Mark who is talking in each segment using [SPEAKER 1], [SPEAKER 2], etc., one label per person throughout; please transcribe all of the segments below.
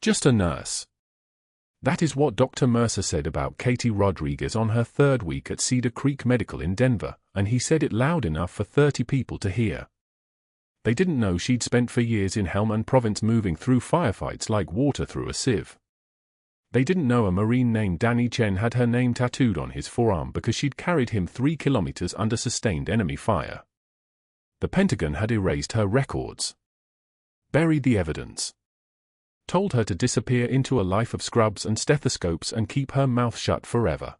[SPEAKER 1] Just a nurse. That is what Dr. Mercer said about Katie Rodriguez on her third week at Cedar Creek Medical in Denver, and he said it loud enough for 30 people to hear. They didn't know she'd spent for years in Helmand Province moving through firefights like water through a sieve. They didn't know a Marine named Danny Chen had her name tattooed on his forearm because she'd carried him 3 kilometers under sustained enemy fire. The Pentagon had erased her records, buried the evidence, told her to disappear into a life of scrubs and stethoscopes and keep her mouth shut forever.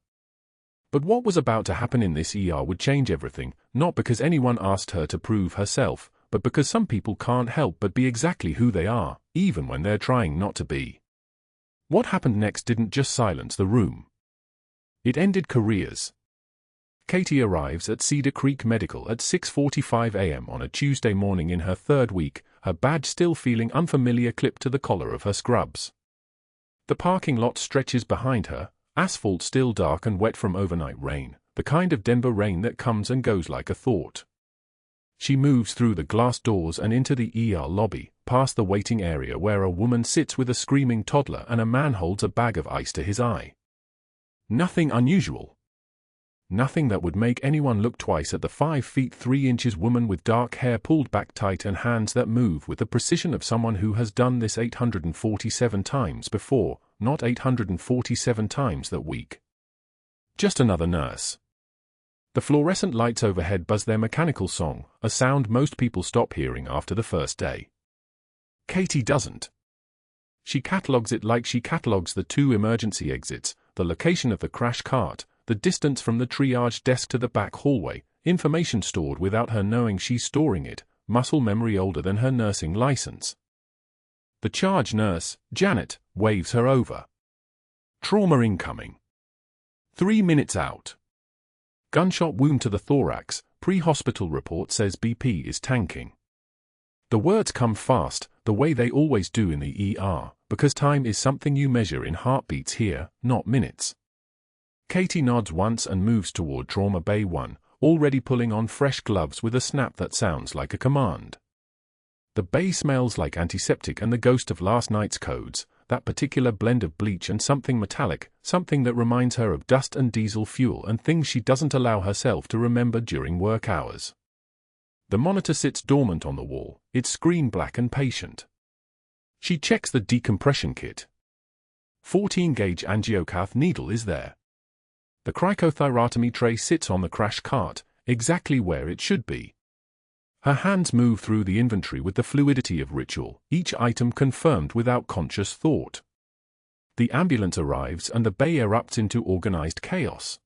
[SPEAKER 1] But what was about to happen in this ER would change everything, not because anyone asked her to prove herself, but because some people can't help but be exactly who they are, even when they're trying not to be. What happened next didn't just silence the room. It ended careers. Katie arrives at Cedar Creek Medical at 6:45 a.m. on a Tuesday morning in her third week, her badge still feeling unfamiliar clipped to the collar of her scrubs. The parking lot stretches behind her, asphalt still dark and wet from overnight rain, the kind of Denver rain that comes and goes like a thought. She moves through the glass doors and into the ER lobby, past the waiting area where a woman sits with a screaming toddler and a man holds a bag of ice to his eye. Nothing unusual. Nothing that would make anyone look twice at the 5 feet 3 inches woman with dark hair pulled back tight and hands that move with the precision of someone who has done this 847 times before, not 847 times that week. Just another nurse. The fluorescent lights overhead buzz their mechanical song, a sound most people stop hearing after the first day. Katie doesn't. She catalogs it like she catalogs the 2 emergency exits, the location of the crash cart, the distance from the triage desk to the back hallway, information stored without her knowing she's storing it, muscle memory older than her nursing license. The charge nurse, Janet, waves her over. Trauma incoming. 3 minutes out. Gunshot wound to the thorax, pre-hospital report says BP is tanking. The words come fast, the way they always do in the ER, because time is something you measure in heartbeats here, not minutes. Katie nods once and moves toward Trauma Bay 1, already pulling on fresh gloves with a snap that sounds like a command. The bay smells like antiseptic and the ghost of last night's codes, that particular blend of bleach and something metallic, something that reminds her of dust and diesel fuel and things she doesn't allow herself to remember during work hours. The monitor sits dormant on the wall, its screen black and patient. She checks the decompression kit. 14-gauge angiocath needle is there. The cricothyrotomy tray sits on the crash cart, exactly where it should be. Her hands move through the inventory with the fluidity of ritual, each item confirmed without conscious thought. The ambulance arrives and the bay erupts into organized chaos.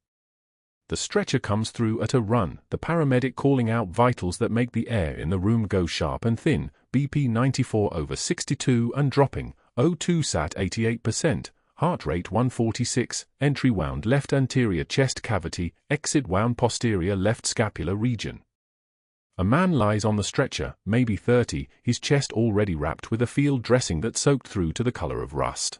[SPEAKER 1] The stretcher comes through at a run, the paramedic calling out vitals that make the air in the room go sharp and thin, BP 94/62 and dropping, O2 sat 88%, heart rate 146, entry wound left anterior chest cavity, exit wound posterior left scapular region. A man lies on the stretcher, maybe 30, his chest already wrapped with a field dressing that soaked through to the color of rust.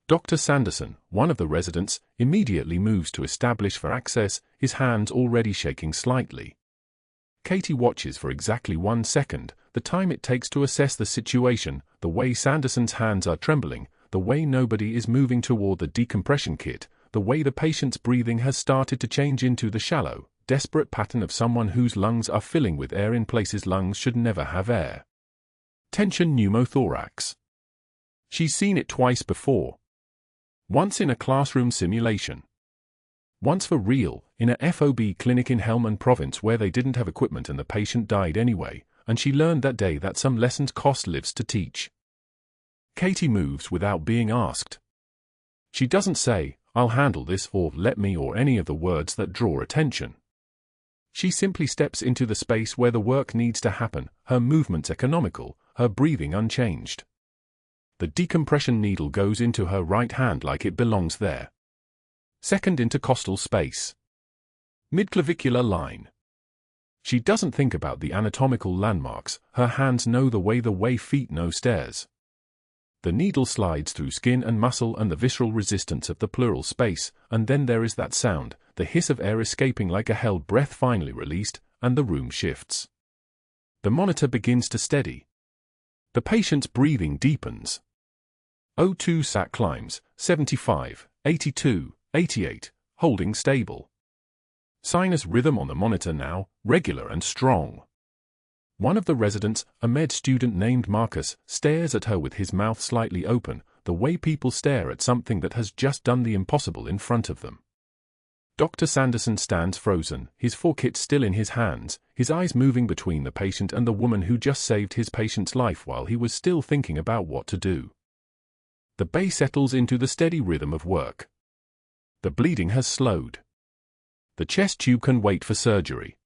[SPEAKER 1] Dr. Sanderson, one of the residents, immediately moves to establish for access, his hands already shaking slightly. Katie watches for exactly 1 second, the time it takes to assess the situation, the way Sanderson's hands are trembling, the way nobody is moving toward the decompression kit, the way the patient's breathing has started to change into the shallow, desperate pattern of someone whose lungs are filling with air in places lungs should never have air. Tension pneumothorax. She's seen it twice before. Once in a classroom simulation. Once for real, in a FOB clinic in Helmand Province where they didn't have equipment and the patient died anyway, and she learned that day that some lessons cost lives to teach. Katie moves without being asked. She doesn't say, "I'll handle this," or "let me," or any of the words that draw attention. She simply steps into the space where the work needs to happen, her movements economical, her breathing unchanged. The decompression needle goes into her right hand like it belongs there. Second intercostal space. Midclavicular line. She doesn't think about the anatomical landmarks, her hands know the way feet know stairs. The needle slides through skin and muscle and the visceral resistance of the pleural space, and then there is that sound, the hiss of air escaping like a held breath finally released, and the room shifts. The monitor begins to steady. The patient's breathing deepens. O2 sat climbs, 75, 82, 88, holding stable. Sinus rhythm on the monitor now, regular and strong. One of the residents, a med student named Marcus, stares at her with his mouth slightly open, the way people stare at something that has just done the impossible in front of them. Dr. Sanderson stands frozen, his forkit still in his hands, his eyes moving between the patient and the woman who just saved his patient's life while he was still thinking about what to do. The bay settles into the steady rhythm of work. The bleeding has slowed. The chest tube can wait for surgery.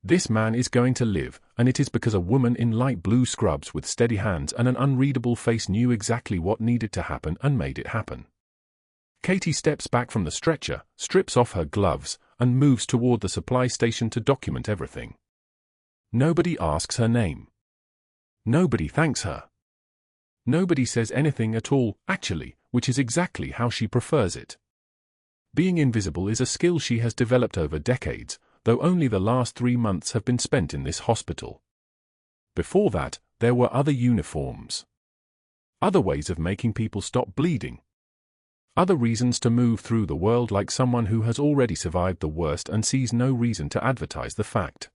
[SPEAKER 1] This man is going to live, and it is because a woman in light blue scrubs with steady hands and an unreadable face knew exactly what needed to happen and made it happen. Katie steps back from the stretcher, strips off her gloves, and moves toward the supply station to document everything. Nobody asks her name. Nobody thanks her. Nobody says anything at all, actually, which is exactly how she prefers it. Being invisible is a skill she has developed over decades, though only the last 3 months have been spent in this hospital. Before that, there were other uniforms. Other ways of making people stop bleeding. Other reasons to move through the world like someone who has already survived the worst and sees no reason to advertise the fact.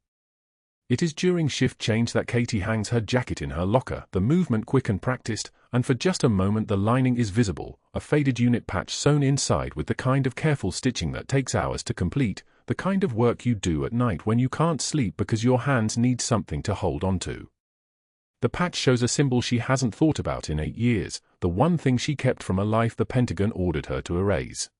[SPEAKER 1] It is during shift change that Katie hangs her jacket in her locker, the movement quick and practiced, and for just a moment the lining is visible, a faded unit patch sewn inside with the kind of careful stitching that takes hours to complete, the kind of work you do at night when you can't sleep because your hands need something to hold onto. The patch shows a symbol she hasn't thought about in 8 years, the one thing she kept from a life the Pentagon ordered her to erase.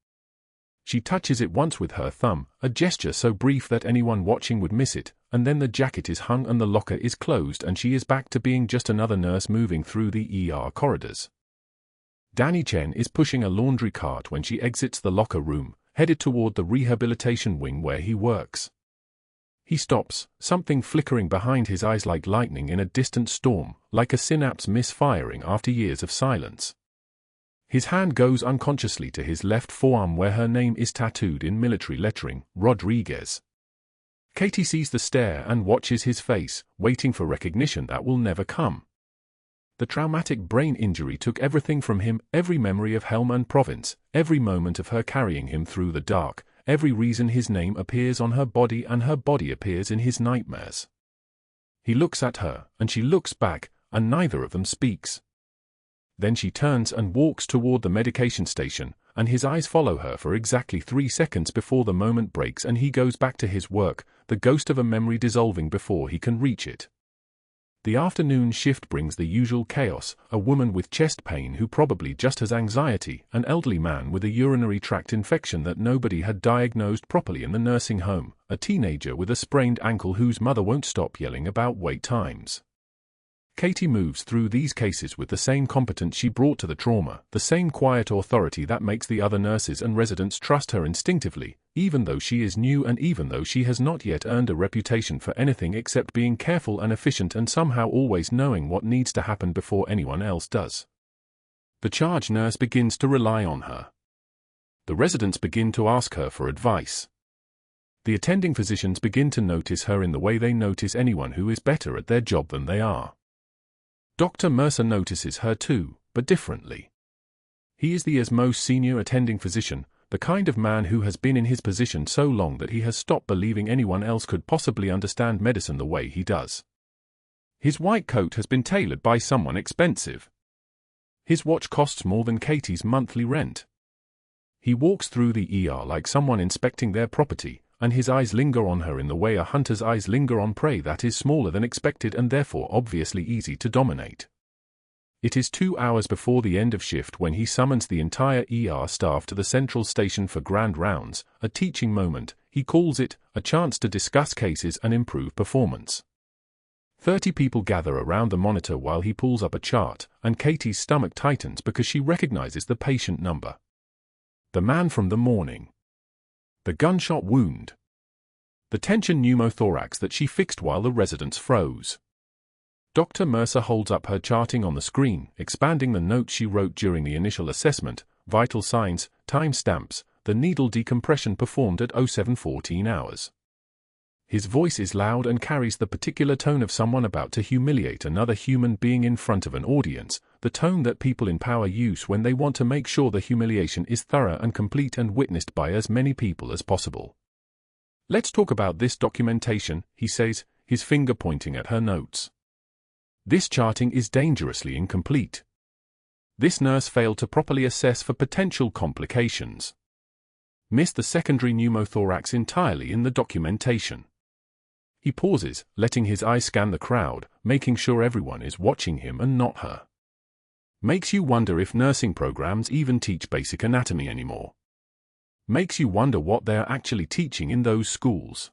[SPEAKER 1] She touches it once with her thumb, a gesture so brief that anyone watching would miss it, and then the jacket is hung and the locker is closed and she is back to being just another nurse moving through the ER corridors. Danny Chen is pushing a laundry cart when she exits the locker room, headed toward the rehabilitation wing where he works. He stops, something flickering behind his eyes like lightning in a distant storm, like a synapse misfiring after years of silence. His hand goes unconsciously to his left forearm where her name is tattooed in military lettering, Rodriguez. Katie sees the stare and watches his face, waiting for recognition that will never come. The traumatic brain injury took everything from him, every memory of Helmand Province, every moment of her carrying him through the dark, every reason his name appears on her body and her body appears in his nightmares. He looks at her, and she looks back, and neither of them speaks. Then she turns and walks toward the medication station, and his eyes follow her for exactly 3 seconds before the moment breaks and he goes back to his work, the ghost of a memory dissolving before he can reach it. The afternoon shift brings the usual chaos, a woman with chest pain who probably just has anxiety, an elderly man with a urinary tract infection that nobody had diagnosed properly in the nursing home, a teenager with a sprained ankle whose mother won't stop yelling about wait times. Katie moves through these cases with the same competence she brought to the trauma, the same quiet authority that makes the other nurses and residents trust her instinctively, even though she is new and even though she has not yet earned a reputation for anything except being careful and efficient and somehow always knowing what needs to happen before anyone else does. The charge nurse begins to rely on her. The residents begin to ask her for advice. The attending physicians begin to notice her in the way they notice anyone who is better at their job than they are. Dr. Mercer notices her too, but differently. He is the most senior attending physician, the kind of man who has been in his position so long that he has stopped believing anyone else could possibly understand medicine the way he does. His white coat has been tailored by someone expensive. His watch costs more than Katie's monthly rent. He walks through the ER like someone inspecting their property, and his eyes linger on her in the way a hunter's eyes linger on prey that is smaller than expected and therefore obviously easy to dominate. It is 2 hours before the end of shift when he summons the entire ER staff to the central station for grand rounds, a teaching moment, he calls it, a chance to discuss cases and improve performance. 30 people gather around the monitor while he pulls up a chart, and Katie's stomach tightens because she recognizes the patient number. The man from the morning. The gunshot wound. The tension pneumothorax that she fixed while the residents froze. Dr. Mercer holds up her charting on the screen, expanding the notes she wrote during the initial assessment, vital signs, time stamps, the needle decompression performed at 07:14 hours. His voice is loud and carries the particular tone of someone about to humiliate another human being in front of an audience, the tone that people in power use when they want to make sure the humiliation is thorough and complete and witnessed by as many people as possible. "Let's talk about this documentation," he says, his finger pointing at her notes. "This charting is dangerously incomplete. This nurse failed to properly assess for potential complications. Missed the secondary pneumothorax entirely in the documentation." He pauses, letting his eyes scan the crowd, making sure everyone is watching him and not her. Makes you wonder if nursing programs even teach basic anatomy anymore. Makes you wonder what they are actually teaching in those schools.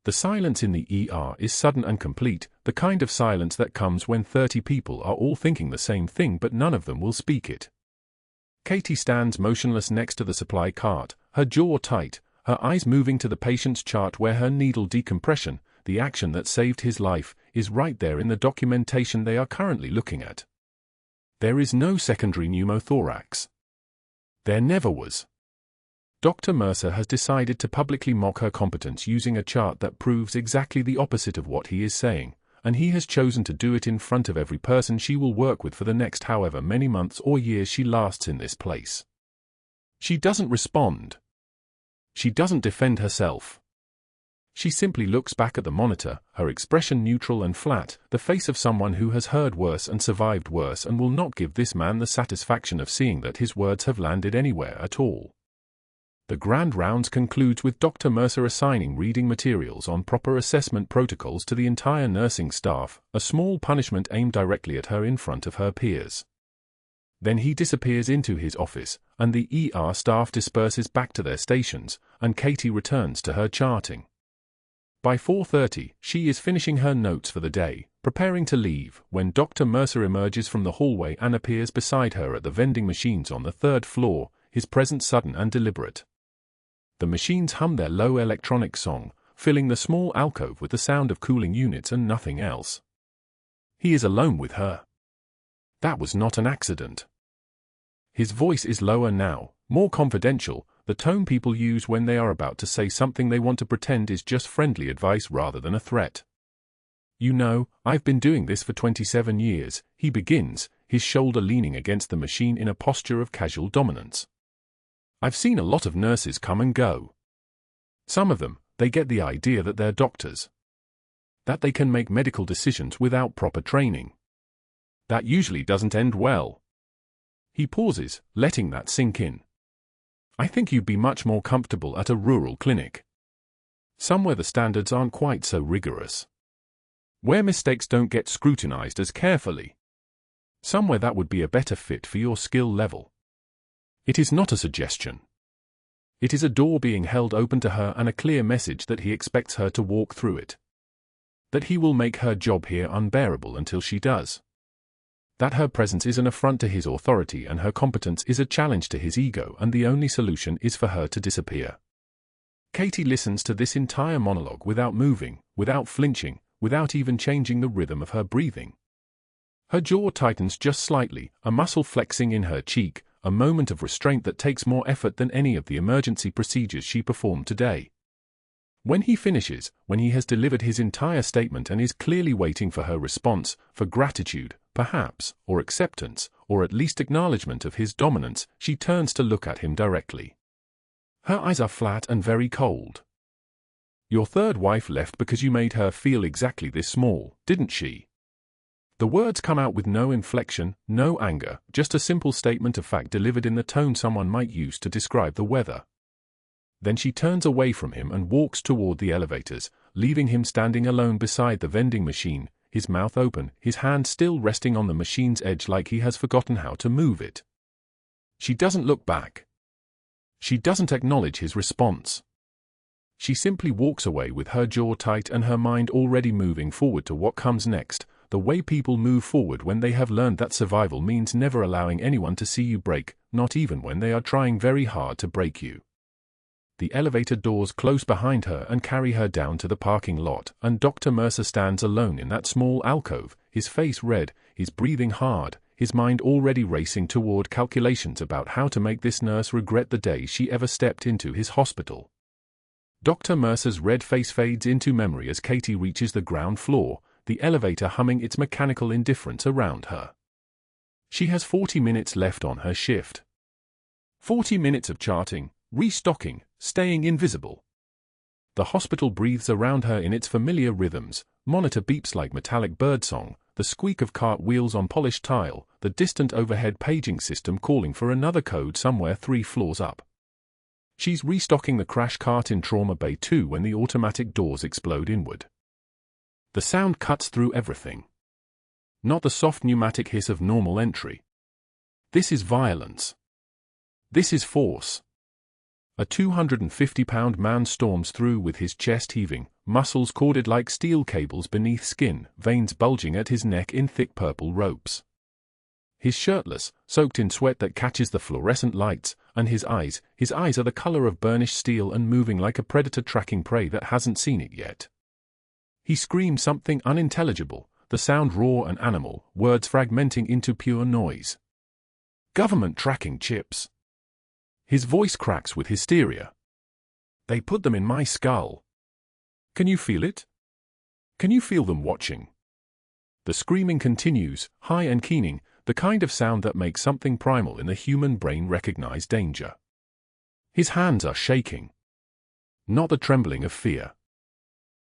[SPEAKER 1] The silence in the ER is sudden and complete, the kind of silence that comes when 30 people are all thinking the same thing but none of them will speak it. Katie stands motionless next to the supply cart, her jaw tight, her eyes moving to the patient's chart where her needle decompression, the action that saved his life, is right there in the documentation they are currently looking at. There is no secondary pneumothorax. There never was. Dr. Mercer has decided to publicly mock her competence using a chart that proves exactly the opposite of what he is saying, and he has chosen to do it in front of every person she will work with for the next however many months or years she lasts in this place. She doesn't respond. She doesn't defend herself. She simply looks back at the monitor, her expression neutral and flat, the face of someone who has heard worse and survived worse and will not give this man the satisfaction of seeing that his words have landed anywhere at all. The grand rounds concludes with Dr. Mercer assigning reading materials on proper assessment protocols to the entire nursing staff, a small punishment aimed directly at her in front of her peers. Then he disappears into his office, and the ER staff disperses back to their stations, and Katie returns to her charting. By 4:30, she is finishing her notes for the day, preparing to leave, when Dr. Mercer emerges from the hallway and appears beside her at the vending machines on the 3rd floor, his presence sudden and deliberate. The machines hum their low electronic song, filling the small alcove with the sound of cooling units and nothing else. He is alone with her. That was not an accident. His voice is lower now, more confidential, the tone people use when they are about to say something they want to pretend is just friendly advice rather than a threat. "You know, I've been doing this for 27 years, he begins, his shoulder leaning against the machine in a posture of casual dominance. "I've seen a lot of nurses come and go. Some of them, they get the idea that they're doctors. That they can make medical decisions without proper training. That usually doesn't end well." He pauses, letting that sink in. "I think you'd be much more comfortable at a rural clinic. Somewhere the standards aren't quite so rigorous. Where mistakes don't get scrutinized as carefully. Somewhere that would be a better fit for your skill level." It is not a suggestion. It is a door being held open to her and a clear message that he expects her to walk through it. That he will make her job here unbearable until she does. That her presence is an affront to his authority and her competence is a challenge to his ego, and the only solution is for her to disappear. Katie listens to this entire monologue without moving, without flinching, without even changing the rhythm of her breathing. Her jaw tightens just slightly, a muscle flexing in her cheek, a moment of restraint that takes more effort than any of the emergency procedures she performed today. When he finishes, when he has delivered his entire statement and is clearly waiting for her response, for gratitude, perhaps, or acceptance, or at least acknowledgement of his dominance, she turns to look at him directly. Her eyes are flat and very cold. "Your third wife left because you made her feel exactly this small, didn't she?" The words come out with no inflection, no anger, just a simple statement of fact delivered in the tone someone might use to describe the weather. Then she turns away from him and walks toward the elevators, leaving him standing alone beside the vending machine, his mouth open, his hand still resting on the machine's edge like he has forgotten how to move it. She doesn't look back. She doesn't acknowledge his response. She simply walks away with her jaw tight and her mind already moving forward to what comes next, the way people move forward when they have learned that survival means never allowing anyone to see you break, not even when they are trying very hard to break you. The elevator doors close behind her and carry her down to the parking lot, and Dr. Mercer stands alone in that small alcove, his face red, his breathing hard, his mind already racing toward calculations about how to make this nurse regret the day she ever stepped into his hospital. Dr. Mercer's red face fades into memory as Katie reaches the ground floor, the elevator humming its mechanical indifference around her. She has 40 minutes left on her shift. 40 minutes of charting, restocking, staying invisible. The hospital breathes around her in its familiar rhythms, monitor beeps like metallic birdsong, the squeak of cart wheels on polished tile, the distant overhead paging system calling for another code somewhere 3 floors up. She's restocking the crash cart in Trauma Bay 2 when the automatic doors explode inward. The sound cuts through everything. Not the soft pneumatic hiss of normal entry. This is violence. This is force. A 250-pound man storms through with his chest heaving, muscles corded like steel cables beneath skin, veins bulging at his neck in thick purple ropes. He's shirtless, soaked in sweat that catches the fluorescent lights, and his eyes are the color of burnished steel and moving like a predator tracking prey that hasn't seen it yet. He screams something unintelligible, the sound raw and animal, words fragmenting into pure noise. Government tracking chips. His voice cracks with hysteria. They put them in my skull. Can you feel it? Can you feel them watching? The screaming continues, high and keening, the kind of sound that makes something primal in the human brain recognize danger. His hands are shaking. Not the trembling of fear.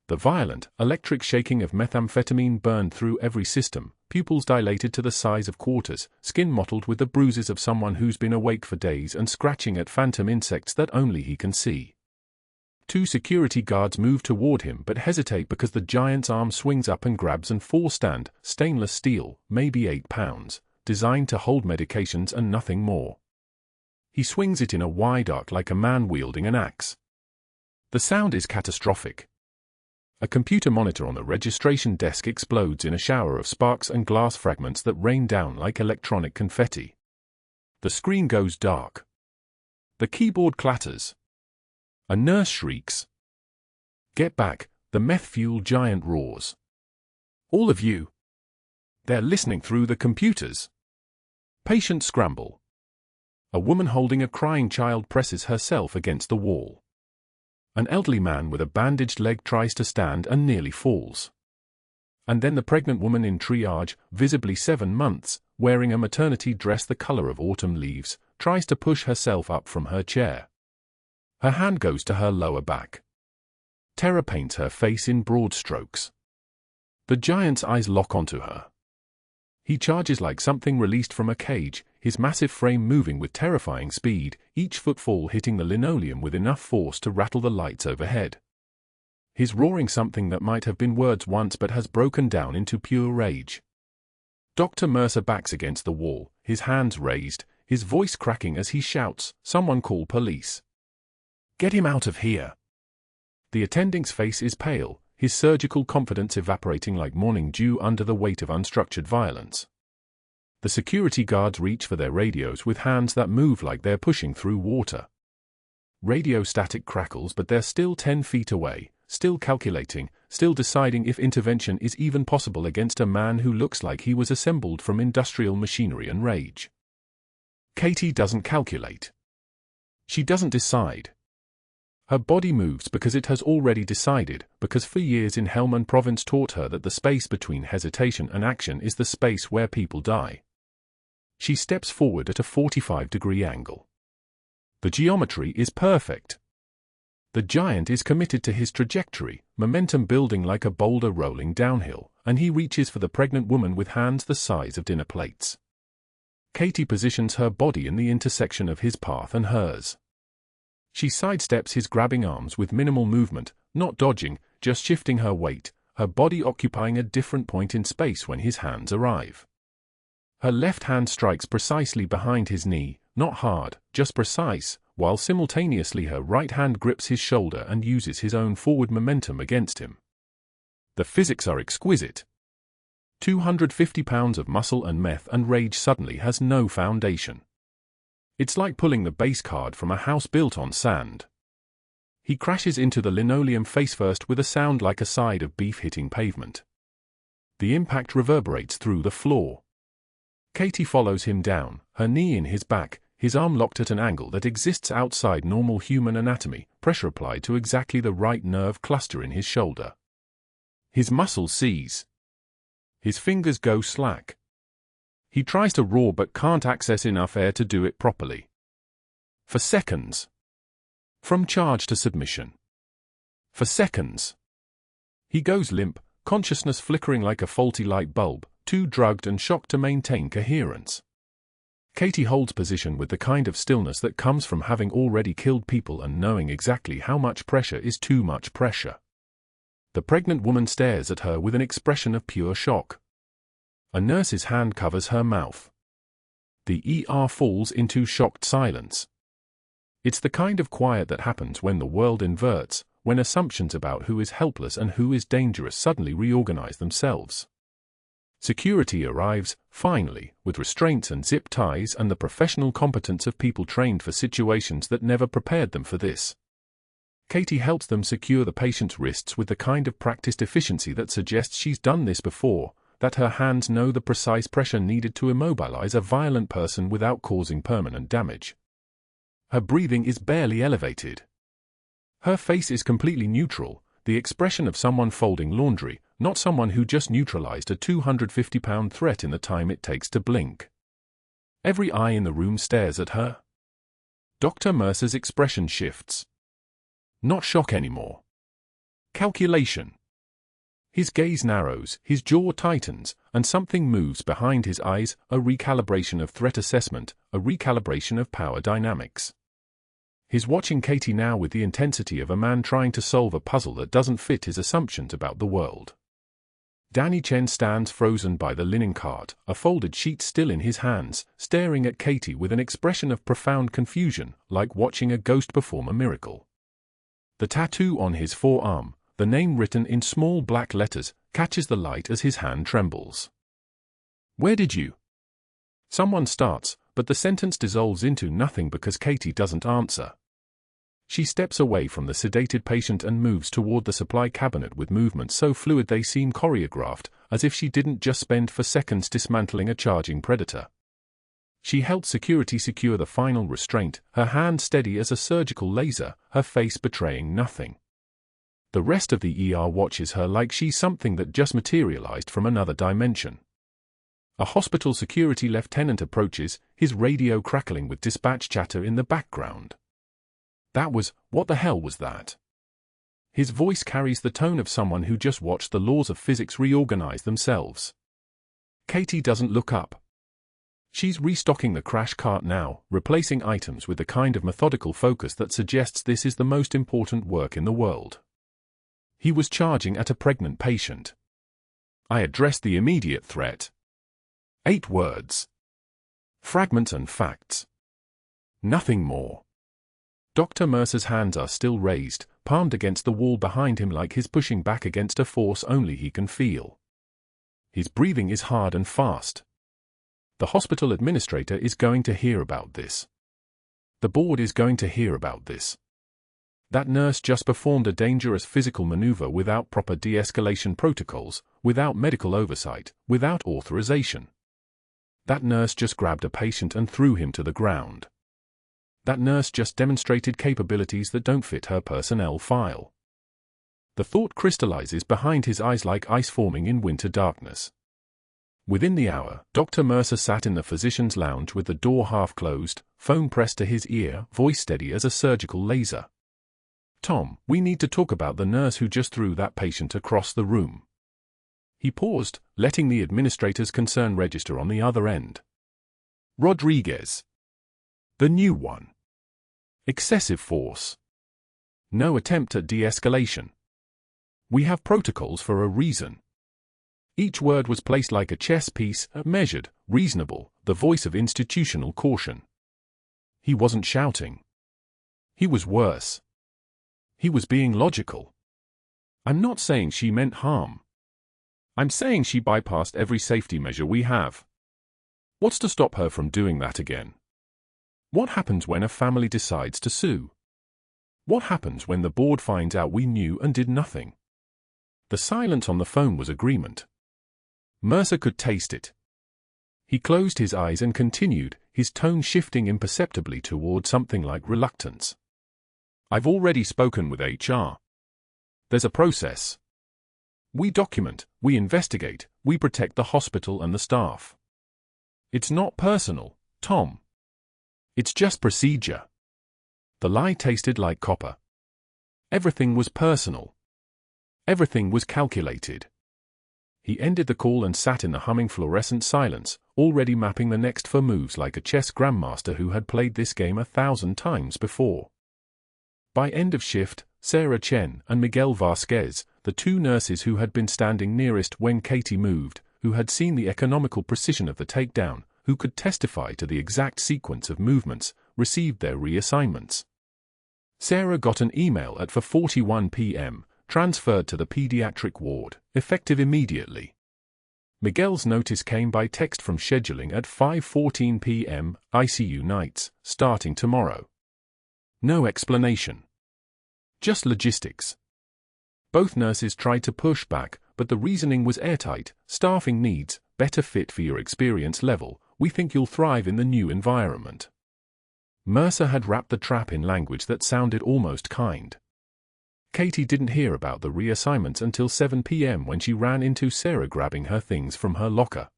[SPEAKER 1] The violent, electric shaking of methamphetamine burned through every system, pupils dilated to the size of quarters, skin mottled with the bruises of someone who's been awake for days and scratching at phantom insects that only he can see. 2 security guards move toward him but hesitate because the giant's arm swings up and grabs an 4-stand, stainless steel, maybe 8 pounds, designed to hold medications and nothing more. He swings it in a wide arc like a man wielding an axe. The sound is catastrophic. A computer monitor on the registration desk explodes in a shower of sparks and glass fragments that rain down like electronic confetti. The screen goes dark. The keyboard clatters. A nurse shrieks. Get back, the meth-fueled giant roars. All of you. They're listening through the computers. Patients scramble. A woman holding a crying child presses herself against the wall. An elderly man with a bandaged leg tries to stand and nearly falls. And then the pregnant woman in triage, visibly 7 months, wearing a maternity dress the color of autumn leaves, tries to push herself up from her chair. Her hand goes to her lower back. Terror paints her face in broad strokes. The giant's eyes lock onto her. He charges like something released from a cage, his massive frame moving with terrifying speed, each footfall hitting the linoleum with enough force to rattle the lights overhead. His roaring something that might have been words once but has broken down into pure rage. Dr. Mercer backs against the wall, his hands raised, his voice cracking as he shouts, "Someone call police. Get him out of here." The attending's face is pale, his surgical confidence evaporating like morning dew under the weight of unstructured violence. The security guards reach for their radios with hands that move like they're pushing through water. Radio static crackles, but they're still 10 feet away, still calculating, still deciding if intervention is even possible against a man who looks like he was assembled from industrial machinery and rage. Katie doesn't calculate. She doesn't decide. Her body moves because it has already decided, because for years in Helmand Province taught her that the space between hesitation and action is the space where people die. She steps forward at a 45-degree angle. The geometry is perfect. The giant is committed to his trajectory, momentum building like a boulder rolling downhill, and he reaches for the pregnant woman with hands the size of dinner plates. Katie positions her body in the intersection of his path and hers. She sidesteps his grabbing arms with minimal movement, not dodging, just shifting her weight, her body occupying a different point in space when his hands arrive. Her left hand strikes precisely behind his knee, not hard, just precise, while simultaneously her right hand grips his shoulder and uses his own forward momentum against him. The physics are exquisite. 250 pounds of muscle and meth and rage suddenly has no foundation. It's like pulling the base card from a house built on sand. He crashes into the linoleum face-first with a sound like a side of beef hitting pavement. The impact reverberates through the floor. Katie follows him down, her knee in his back, his arm locked at an angle that exists outside normal human anatomy, pressure applied to exactly the right nerve cluster in his shoulder. His muscles seize. His fingers go slack. He tries to roar but can't access enough air to do it properly. For seconds. From charge to submission. For seconds. He goes limp, consciousness flickering like a faulty light bulb, too drugged and shocked to maintain coherence. Katie holds position with the kind of stillness that comes from having already killed people and knowing exactly how much pressure is too much pressure. The pregnant woman stares at her with an expression of pure shock. A nurse's hand covers her mouth. The ER falls into shocked silence. It's the kind of quiet that happens when the world inverts, when assumptions about who is helpless and who is dangerous suddenly reorganize themselves. Security arrives, finally, with restraints and zip ties and the professional competence of people trained for situations that never prepared them for this. Katie helps them secure the patient's wrists with the kind of practiced efficiency that suggests she's done this before, that her hands know the precise pressure needed to immobilize a violent person without causing permanent damage. Her breathing is barely elevated. Her face is completely neutral, the expression of someone folding laundry, not someone who just neutralized a 250-pound threat in the time it takes to blink. Every eye in the room stares at her. Dr. Mercer's expression shifts. Not shock anymore. Calculation. His gaze narrows, his jaw tightens, and something moves behind his eyes, a recalibration of threat assessment, a recalibration of power dynamics. He's watching Katie now with the intensity of a man trying to solve a puzzle that doesn't fit his assumptions about the world. Danny Chen stands frozen by the linen cart, a folded sheet still in his hands, staring at Katie with an expression of profound confusion, like watching a ghost perform a miracle. The tattoo on his forearm, the name written in small black letters, catches the light as his hand trembles. "Where did you?" Someone starts, but the sentence dissolves into nothing because Katie doesn't answer. She steps away from the sedated patient and moves toward the supply cabinet with movements so fluid they seem choreographed, as if she didn't just spend 4 seconds dismantling a charging predator. She helped security secure the final restraint, her hand steady as a surgical laser, her face betraying nothing. The rest of the ER watches her like she's something that just materialized from another dimension. A hospital security lieutenant approaches, his radio crackling with dispatch chatter in the background. What the hell was that? His voice carries the tone of someone who just watched the laws of physics reorganize themselves. Katie doesn't look up. She's restocking the crash cart now, replacing items with the kind of methodical focus that suggests this is the most important work in the world. He was charging at a pregnant patient. I addressed the immediate threat. 8 words. Fragments and facts. Nothing more. Dr. Mercer's hands are still raised, palmed against the wall behind him like he's pushing back against a force only he can feel. His breathing is hard and fast. The hospital administrator is going to hear about this. The board is going to hear about this. That nurse just performed a dangerous physical maneuver without proper de-escalation protocols, without medical oversight, without authorization. That nurse just grabbed a patient and threw him to the ground. That nurse just demonstrated capabilities that don't fit her personnel file. The thought crystallizes behind his eyes like ice forming in winter darkness. Within the hour, Dr. Mercer sat in the physician's lounge with the door half closed, phone pressed to his ear, voice steady as a surgical laser. "Tom, we need to talk about the nurse who just threw that patient across the room." He paused, letting the administrator's concern register on the other end. "Rodriguez. The new one. Excessive force. No attempt at de-escalation. We have protocols for a reason." Each word was placed like a chess piece, measured, reasonable, the voice of institutional caution. He wasn't shouting. He was worse. He was being logical. "I'm not saying she meant harm. I'm saying she bypassed every safety measure we have. What's to stop her from doing that again? What happens when a family decides to sue? What happens when the board finds out we knew and did nothing?" The silence on the phone was agreement. Mercer could taste it. He closed his eyes and continued, his tone shifting imperceptibly toward something like reluctance. "I've already spoken with HR. There's a process. We document, we investigate, we protect the hospital and the staff. It's not personal, Tom. It's just procedure." The lie tasted like copper. Everything was personal. Everything was calculated. He ended the call and sat in the humming fluorescent silence, already mapping the next 4 moves like a chess grandmaster who had played this game 1,000 times before. By end of shift, Sarah Chen and Miguel Vasquez, the 2 nurses who had been standing nearest when Katie moved, who had seen the economical precision of the takedown, who could testify to the exact sequence of movements, received their reassignments. Sarah got an email at 4:41 p.m., transferred to the pediatric ward, effective immediately. Miguel's notice came by text from scheduling at 5:14 p.m., ICU nights, starting tomorrow. No explanation. Just logistics. Both nurses tried to push back, but the reasoning was airtight: staffing needs, better fit for your experience level, we think you'll thrive in the new environment. Mercer had wrapped the trap in language that sounded almost kind. Katie didn't hear about the reassignments until 7 p.m. when she ran into Sarah grabbing her things from her locker.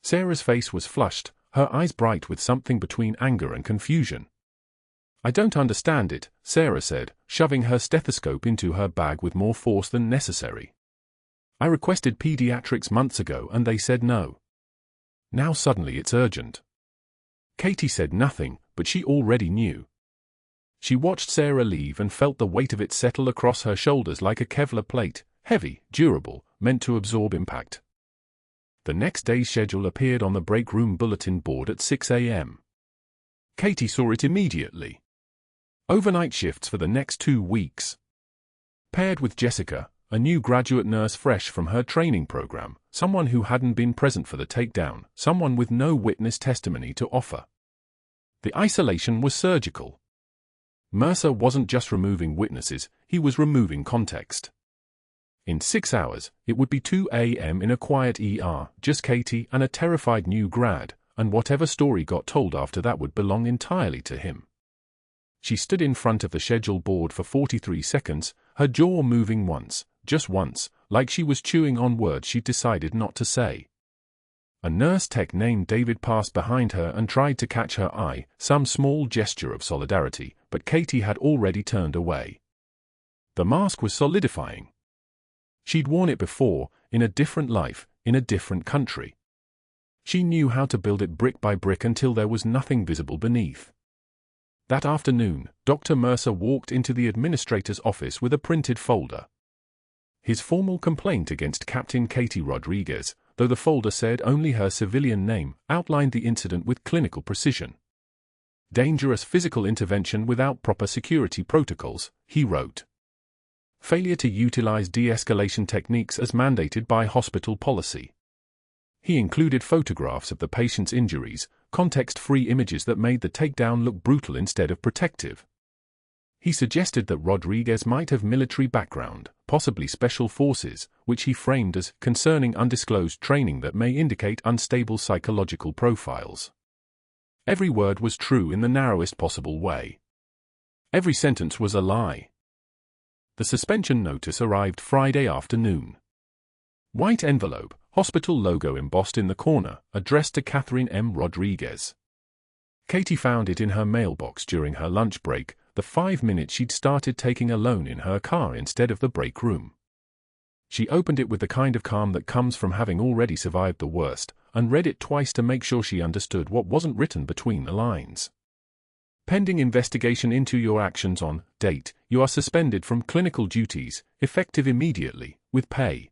[SPEAKER 1] Sarah's face was flushed, her eyes bright with something between anger and confusion. "I don't understand it," Sarah said, shoving her stethoscope into her bag with more force than necessary. "I requested pediatrics months ago and they said no. Now suddenly it's urgent." Katie said nothing, but she already knew. She watched Sarah leave and felt the weight of it settle across her shoulders like a Kevlar plate, heavy, durable, meant to absorb impact. The next day's schedule appeared on the break room bulletin board at 6 a.m. Katie saw it immediately. Overnight shifts for the next 2 weeks. Paired with Jessica, a new graduate nurse fresh from her training program, someone who hadn't been present for the takedown, someone with no witness testimony to offer. The isolation was surgical. Mercer wasn't just removing witnesses, he was removing context. In 6 hours, it would be 2 a.m. in a quiet ER, just Katie and a terrified new grad, and whatever story got told after that would belong entirely to him. She stood in front of the schedule board for 43 seconds, her jaw moving once, just once, like she was chewing on words she'd decided not to say. A nurse tech named David passed behind her and tried to catch her eye, some small gesture of solidarity, but Katie had already turned away. The mask was solidifying. She'd worn it before, in a different life, in a different country. She knew how to build it brick by brick until there was nothing visible beneath. That afternoon, Dr. Mercer walked into the administrator's office with a printed folder. His formal complaint against Captain Katie Rodriguez, though the folder said only her civilian name, outlined the incident with clinical precision. Dangerous physical intervention without proper security protocols, he wrote. Failure to utilize de-escalation techniques as mandated by hospital policy. He included photographs of the patient's injuries, context-free images that made the takedown look brutal instead of protective. He suggested that Rodriguez might have military background, possibly special forces, which he framed as concerning undisclosed training that may indicate unstable psychological profiles. Every word was true in the narrowest possible way. Every sentence was a lie. The suspension notice arrived Friday afternoon. White envelope, hospital logo embossed in the corner, addressed to Catherine M. Rodriguez. Katie found it in her mailbox during her lunch break, the 5 minutes she'd started taking alone in her car instead of the break room. She opened it with the kind of calm that comes from having already survived the worst, and read it twice to make sure she understood what wasn't written between the lines. Pending investigation into your actions on date, you are suspended from clinical duties, effective immediately, with pay.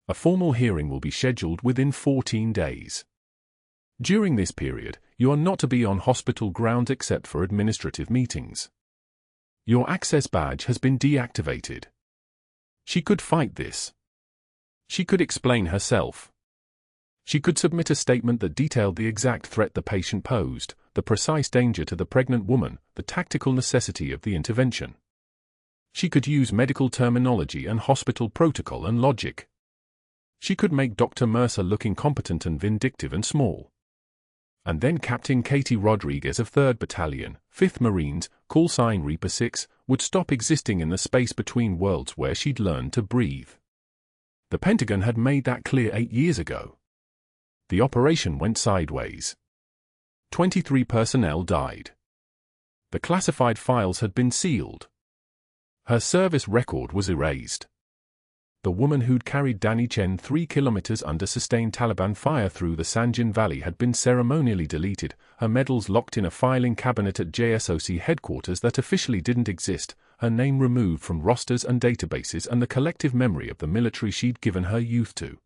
[SPEAKER 1] A formal hearing will be scheduled within 14 days. During this period, you are not to be on hospital grounds except for administrative meetings. Your access badge has been deactivated. She could fight this. She could explain herself. She could submit a statement that detailed the exact threat the patient posed, the precise danger to the pregnant woman, the tactical necessity of the intervention. She could use medical terminology and hospital protocol and logic. She could make Dr. Mercer look incompetent and vindictive and small. And then Captain Katie Rodriguez of 3rd Battalion, 5th Marines, call sign Reaper 6, would stop existing in the space between worlds where she'd learned to breathe. The Pentagon had made that clear 8 years ago. The operation went sideways. 23 personnel died. The classified files had been sealed. Her service record was erased. The woman who'd carried Danny Chen 3 kilometers under sustained Taliban fire through the Sanjan Valley had been ceremonially deleted, her medals locked in a filing cabinet at JSOC headquarters that officially didn't exist, her name removed from rosters and databases and the collective memory of the military she'd given her youth to.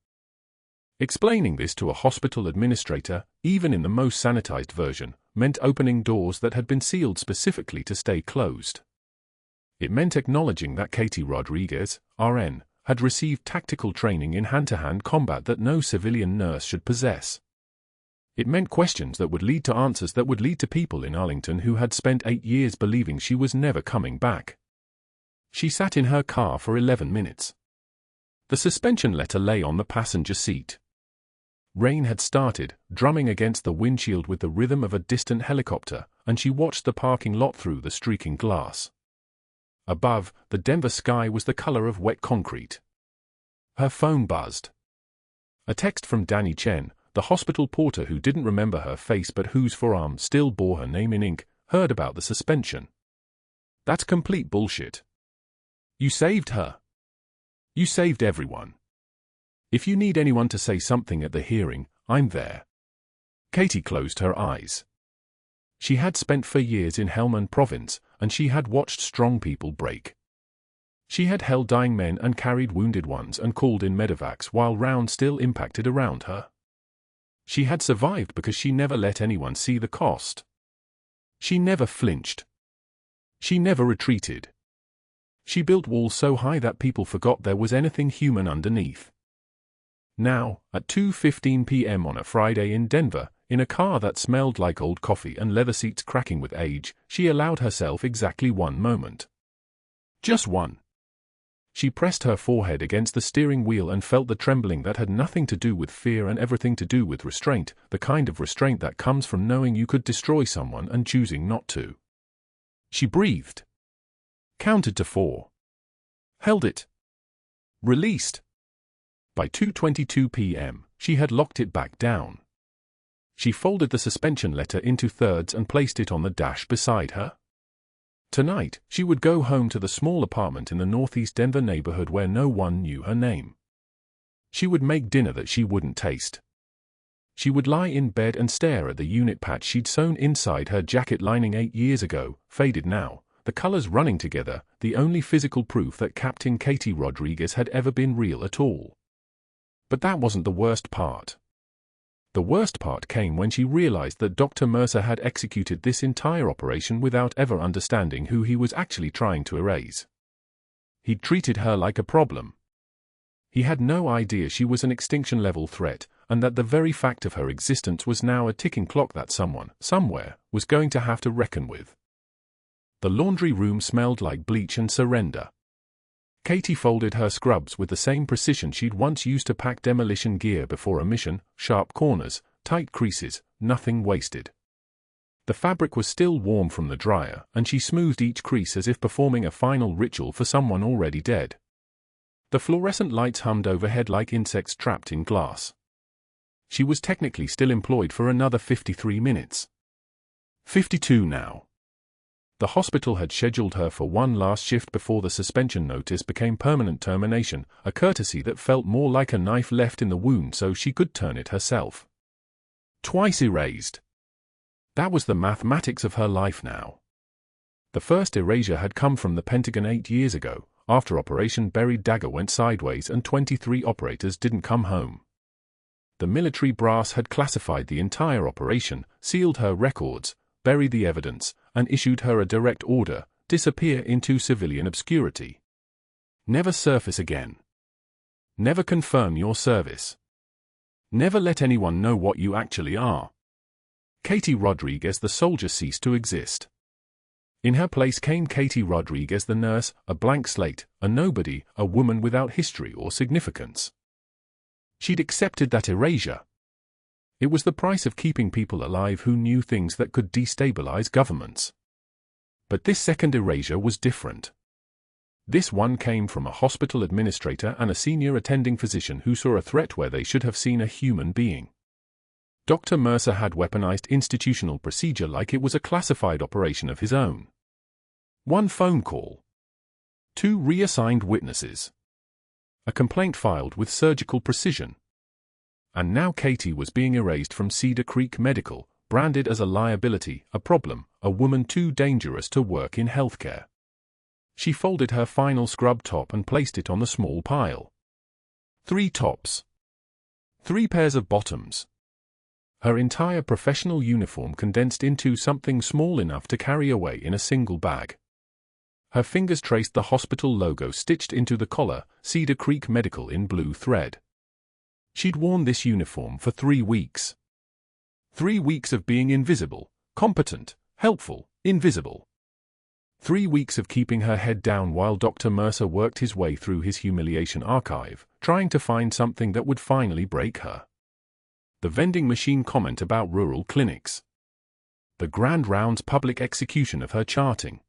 [SPEAKER 1] Explaining this to a hospital administrator, even in the most sanitized version, meant opening doors that had been sealed specifically to stay closed. It meant acknowledging that Katie Rodriguez, RN, had received tactical training in hand-to-hand combat that no civilian nurse should possess. It meant questions that would lead to answers that would lead to people in Arlington who had spent 8 years believing she was never coming back. She sat in her car for 11 minutes. The suspension letter lay on the passenger seat. Rain had started, drumming against the windshield with the rhythm of a distant helicopter, and she watched the parking lot through the streaking glass. Above, the Denver sky was the color of wet concrete. Her phone buzzed. A text from Danny Chen, the hospital porter who didn't remember her face but whose forearm still bore her name in ink, heard about the suspension. That's complete bullshit. You saved her. You saved everyone. If you need anyone to say something at the hearing, I'm there. Katie closed her eyes. She had spent for years in Helmand Province, and she had watched strong people break. She had held dying men and carried wounded ones and called in medevacs while rounds still impacted around her. She had survived because she never let anyone see the cost. She never flinched. She never retreated. She built walls so high that people forgot there was anything human underneath. Now, at 2:15 p.m. on a Friday in Denver, in a car that smelled like old coffee and leather seats cracking with age, she allowed herself exactly one moment. Just one. She pressed her forehead against the steering wheel and felt the trembling that had nothing to do with fear and everything to do with restraint, the kind of restraint that comes from knowing you could destroy someone and choosing not to. She breathed. Counted to 4. Held it. Released. By 2:22 p.m., she had locked it back down. She folded the suspension letter into thirds and placed it on the dash beside her. Tonight, she would go home to the small apartment in the northeast Denver neighborhood where no one knew her name. She would make dinner that she wouldn't taste. She would lie in bed and stare at the unit patch she'd sewn inside her jacket lining 8 years ago, faded now, the colors running together, the only physical proof that Captain Katie Rodriguez had ever been real at all. But that wasn't the worst part. The worst part came when she realized that Dr. Mercer had executed this entire operation without ever understanding who he was actually trying to erase. He'd treated her like a problem. He had no idea she was an extinction-level threat, and that the very fact of her existence was now a ticking clock that someone, somewhere, was going to have to reckon with. The laundry room smelled like bleach and surrender. Katie folded her scrubs with the same precision she'd once used to pack demolition gear before a mission, sharp corners, tight creases, nothing wasted. The fabric was still warm from the dryer, and she smoothed each crease as if performing a final ritual for someone already dead. The fluorescent lights hummed overhead like insects trapped in glass. She was technically still employed for another 53 minutes. 52 now. The hospital had scheduled her for one last shift before the suspension notice became permanent termination, a courtesy that felt more like a knife left in the wound so she could turn it herself. Twice erased. That was the mathematics of her life now. The first erasure had come from the Pentagon 8 years ago, after Operation Buried Dagger went sideways and 23 operators didn't come home. The military brass had classified the entire operation, sealed her records, buried the evidence, and issued her a direct order, disappear into civilian obscurity. Never surface again. Never confirm your service. Never let anyone know what you actually are. Katie Rodriguez the soldier ceased to exist. In her place came Katie Rodriguez the nurse, a blank slate, a nobody, a woman without history or significance. She'd accepted that erasure. It was the price of keeping people alive who knew things that could destabilize governments. But this second erasure was different. This one came from a hospital administrator and a senior attending physician who saw a threat where they should have seen a human being. Dr. Mercer had weaponized institutional procedure like it was a classified operation of his own. 1 phone call. 2 reassigned witnesses. A complaint filed with surgical precision. And now Katie was being erased from Cedar Creek Medical, branded as a liability, a problem, a woman too dangerous to work in healthcare. She folded her final scrub top and placed it on the small pile. 3 tops. 3 pairs of bottoms. Her entire professional uniform condensed into something small enough to carry away in a single bag. Her fingers traced the hospital logo stitched into the collar, Cedar Creek Medical in blue thread. She'd worn this uniform for 3 weeks. 3 weeks of being invisible, competent, helpful, invisible. 3 weeks of keeping her head down while Dr. Mercer worked his way through his humiliation archive, trying to find something that would finally break her. The vending machine comment about rural clinics. The grand rounds public execution of her charting.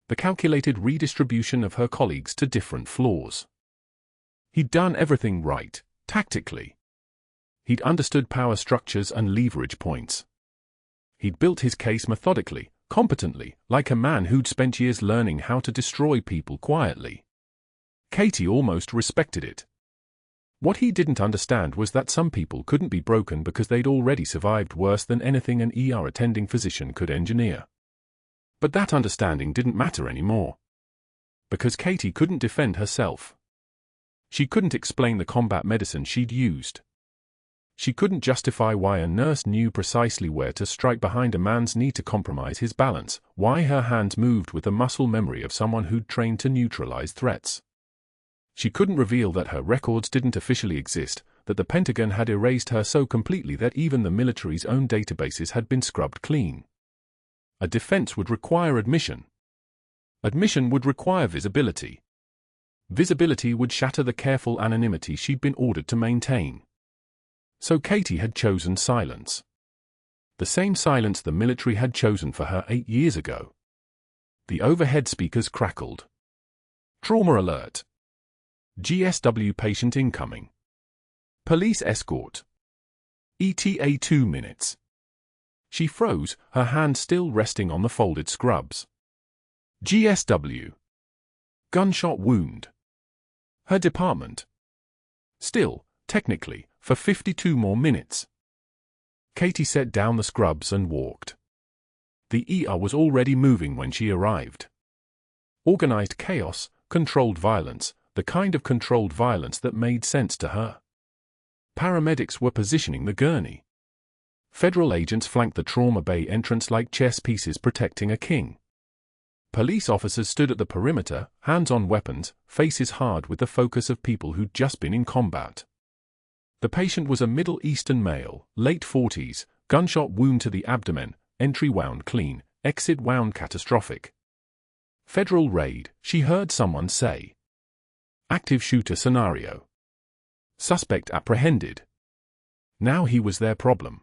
[SPEAKER 1] The calculated redistribution of her colleagues to different floors. He'd done everything right, tactically. He'd understood power structures and leverage points. He'd built his case methodically, competently, like a man who'd spent years learning how to destroy people quietly. Katie almost respected it. What he didn't understand was that some people couldn't be broken because they'd already survived worse than anything an ER attending physician could engineer. But that understanding didn't matter anymore. Because Katie couldn't defend herself. She couldn't explain the combat medicine she'd used. She couldn't justify why a nurse knew precisely where to strike behind a man's knee to compromise his balance, why her hands moved with the muscle memory of someone who'd trained to neutralize threats. She couldn't reveal that her records didn't officially exist, that the Pentagon had erased her so completely that even the military's own databases had been scrubbed clean. A defense would require admission. Admission would require visibility. Visibility would shatter the careful anonymity she'd been ordered to maintain. So Katie had chosen silence. The same silence the military had chosen for her 8 years ago. The overhead speakers crackled. Trauma alert. GSW patient incoming. Police escort. ETA 2 minutes. She froze, her hand still resting on the folded scrubs. GSW. Gunshot wound. Her department. Still, technically, for 52 more minutes. Katie set down the scrubs and walked. The ER was already moving when she arrived. Organized chaos, controlled violence, the kind of controlled violence that made sense to her. Paramedics were positioning the gurney. Federal agents flanked the trauma bay entrance like chess pieces protecting a king. Police officers stood at the perimeter, hands on weapons, faces hard with the focus of people who'd just been in combat. The patient was a Middle Eastern male, late 40s, gunshot wound to the abdomen, entry wound clean, exit wound catastrophic. Federal raid, she heard someone say. Active shooter scenario. Suspect apprehended. Now he was their problem.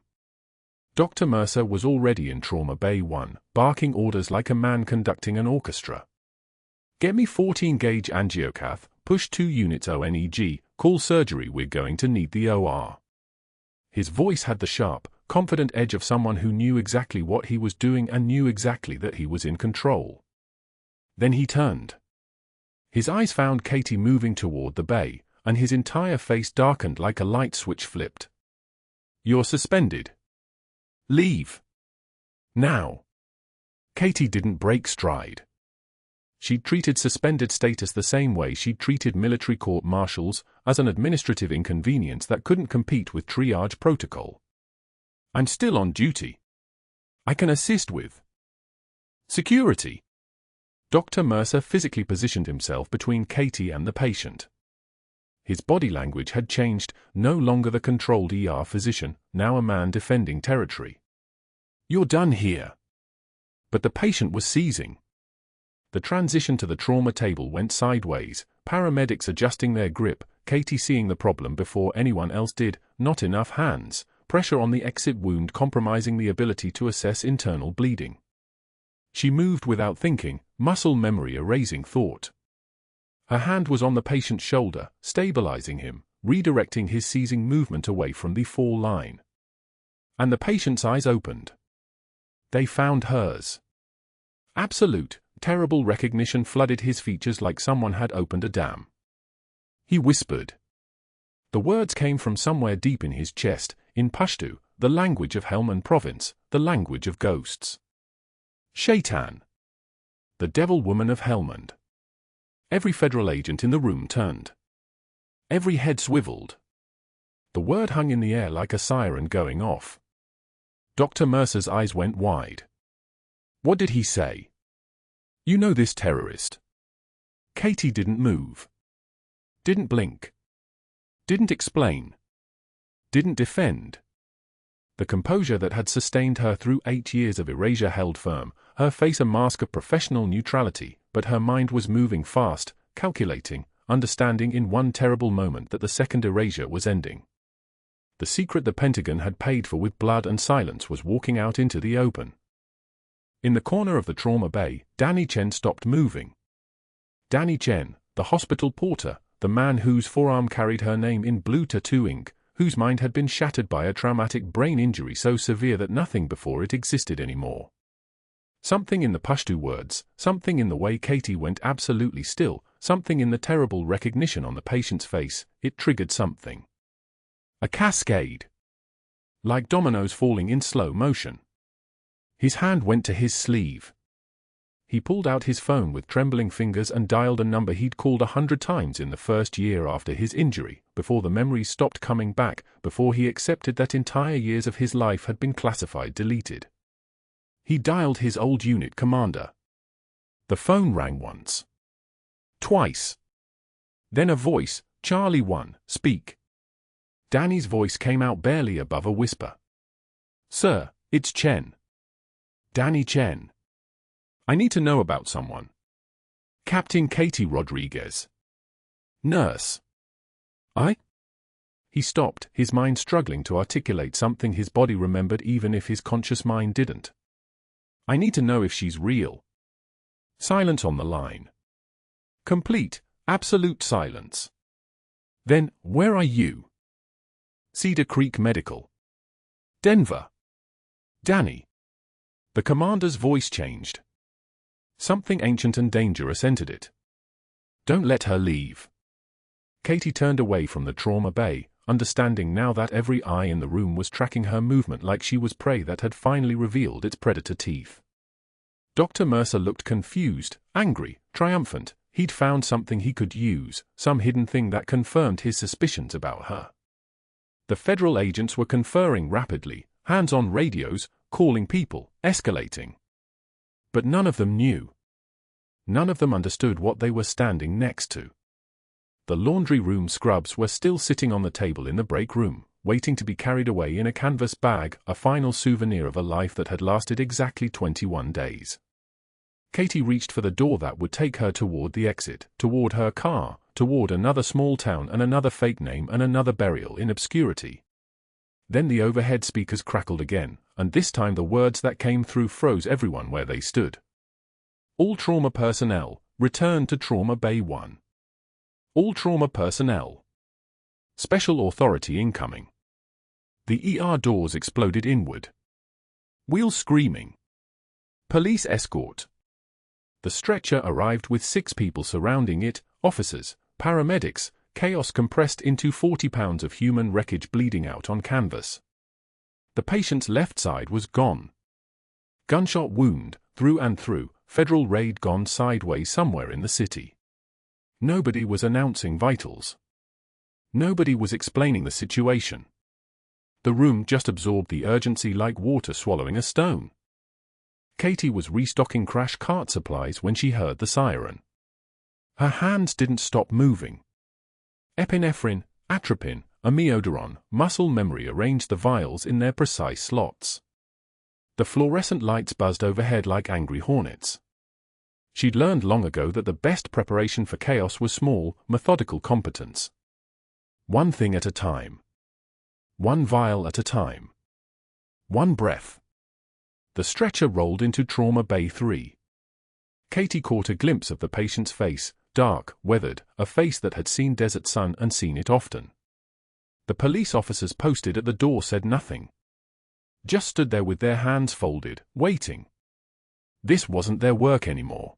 [SPEAKER 1] Dr. Mercer was already in Trauma Bay 1, barking orders like a man conducting an orchestra. Get me 14-gauge angiocath, push 2 units ONEG, call surgery, we're going to need the OR. His voice had the sharp, confident edge of someone who knew exactly what he was doing and knew exactly that he was in control. Then he turned. His eyes found Katie moving toward the bay, and his entire face darkened like a light switch flipped. You're suspended. Leave. Now. Katie didn't break stride. She'd treated suspended status the same way she'd treated military court-martials, as an administrative inconvenience that couldn't compete with triage protocol. I'm still on duty. I can assist with security. Dr. Mercer physically positioned himself between Katie and the patient. His body language had changed, no longer the controlled ER physician, now a man defending territory. You're done here. But the patient was seizing. The transition to the trauma table went sideways, paramedics adjusting their grip, Katie seeing the problem before anyone else did, not enough hands, pressure on the exit wound compromising the ability to assess internal bleeding. She moved without thinking, muscle memory erasing thought. Her hand was on the patient's shoulder, stabilizing him, redirecting his seizing movement away from the fall line. And the patient's eyes opened. They found hers. Absolute, terrible recognition flooded his features like someone had opened a dam. He whispered. The words came from somewhere deep in his chest, in Pashto, the language of Helmand province, the language of ghosts. Shaitan. The devil woman of Helmand. Every federal agent in the room turned. Every head swiveled. The word hung in the air like a siren going off. Dr. Mercer's eyes went wide. What did he say? You know this terrorist. Katie didn't move. Didn't blink. Didn't explain. Didn't defend. The composure that had sustained her through 8 years of erasure held firm, her face a mask of professional neutrality, but her mind was moving fast, calculating, understanding in one terrible moment that the second erasure was ending. The secret the Pentagon had paid for with blood and silence was walking out into the open. In the corner of the trauma bay, Danny Chen stopped moving. Danny Chen, the hospital porter, the man whose forearm carried her name in blue tattoo ink, whose mind had been shattered by a traumatic brain injury so severe that nothing before it existed anymore. Something in the Pashto words, something in the way Katie went absolutely still, something in the terrible recognition on the patient's face, it triggered something. A cascade. Like dominoes falling in slow motion. His hand went to his sleeve. He pulled out his phone with trembling fingers and dialed a number he'd called 100 times in the first year after his injury, before the memories stopped coming back, before he accepted that entire years of his life had been classified deleted. He dialed his old unit commander. The phone rang once. Twice. Then a voice, Charlie 1, speak. Danny's voice came out barely above a whisper. Sir, it's Chen. Danny Chen. I need to know about someone. Captain Katie Rodriguez. Nurse. I? He stopped, his mind struggling to articulate something his body remembered even if his conscious mind didn't. I need to know if she's real. Silence on the line. Complete, absolute silence. Then, where are you? Cedar Creek Medical. Denver. Danny. The commander's voice changed. Something ancient and dangerous entered it. Don't let her leave. Katie turned away from the trauma bay, understanding now that every eye in the room was tracking her movement like she was prey that had finally revealed its predator teeth. Dr. Mercer looked confused, angry, triumphant. He'd found something he could use, some hidden thing that confirmed his suspicions about her. The federal agents were conferring rapidly, hands on radios, calling people, escalating. But none of them knew. None of them understood what they were standing next to. The laundry room scrubs were still sitting on the table in the break room, waiting to be carried away in a canvas bag, a final souvenir of a life that had lasted exactly 21 days. Katie reached for the door that would take her toward the exit, toward her car, toward another small town and another fake name and another burial in obscurity. Then the overhead speakers crackled again, and this time the words that came through froze everyone where they stood. All trauma personnel, return to Trauma Bay 1. All trauma personnel. Special authority incoming. The ER doors exploded inward. Wheels screaming. Police escort. The stretcher arrived with 6 people surrounding it, officers, paramedics, chaos compressed into 40 pounds of human wreckage bleeding out on canvas. The patient's left side was gone. Gunshot wound, through and through, federal raid gone sideways somewhere in the city. Nobody was announcing vitals. Nobody was explaining the situation. The room just absorbed the urgency like water swallowing a stone. Katie was restocking crash cart supplies when she heard the siren. Her hands didn't stop moving. Epinephrine, atropine, amiodarone, muscle memory arranged the vials in their precise slots. The fluorescent lights buzzed overhead like angry hornets. She'd learned long ago that the best preparation for chaos was small, methodical competence. One thing at a time. One vial at a time. One breath. The stretcher rolled into Trauma Bay 3. Katie caught a glimpse of the patient's face, dark, weathered, a face that had seen desert sun and seen it often. The police officers posted at the door said nothing. Just stood there with their hands folded, waiting. This wasn't their work anymore.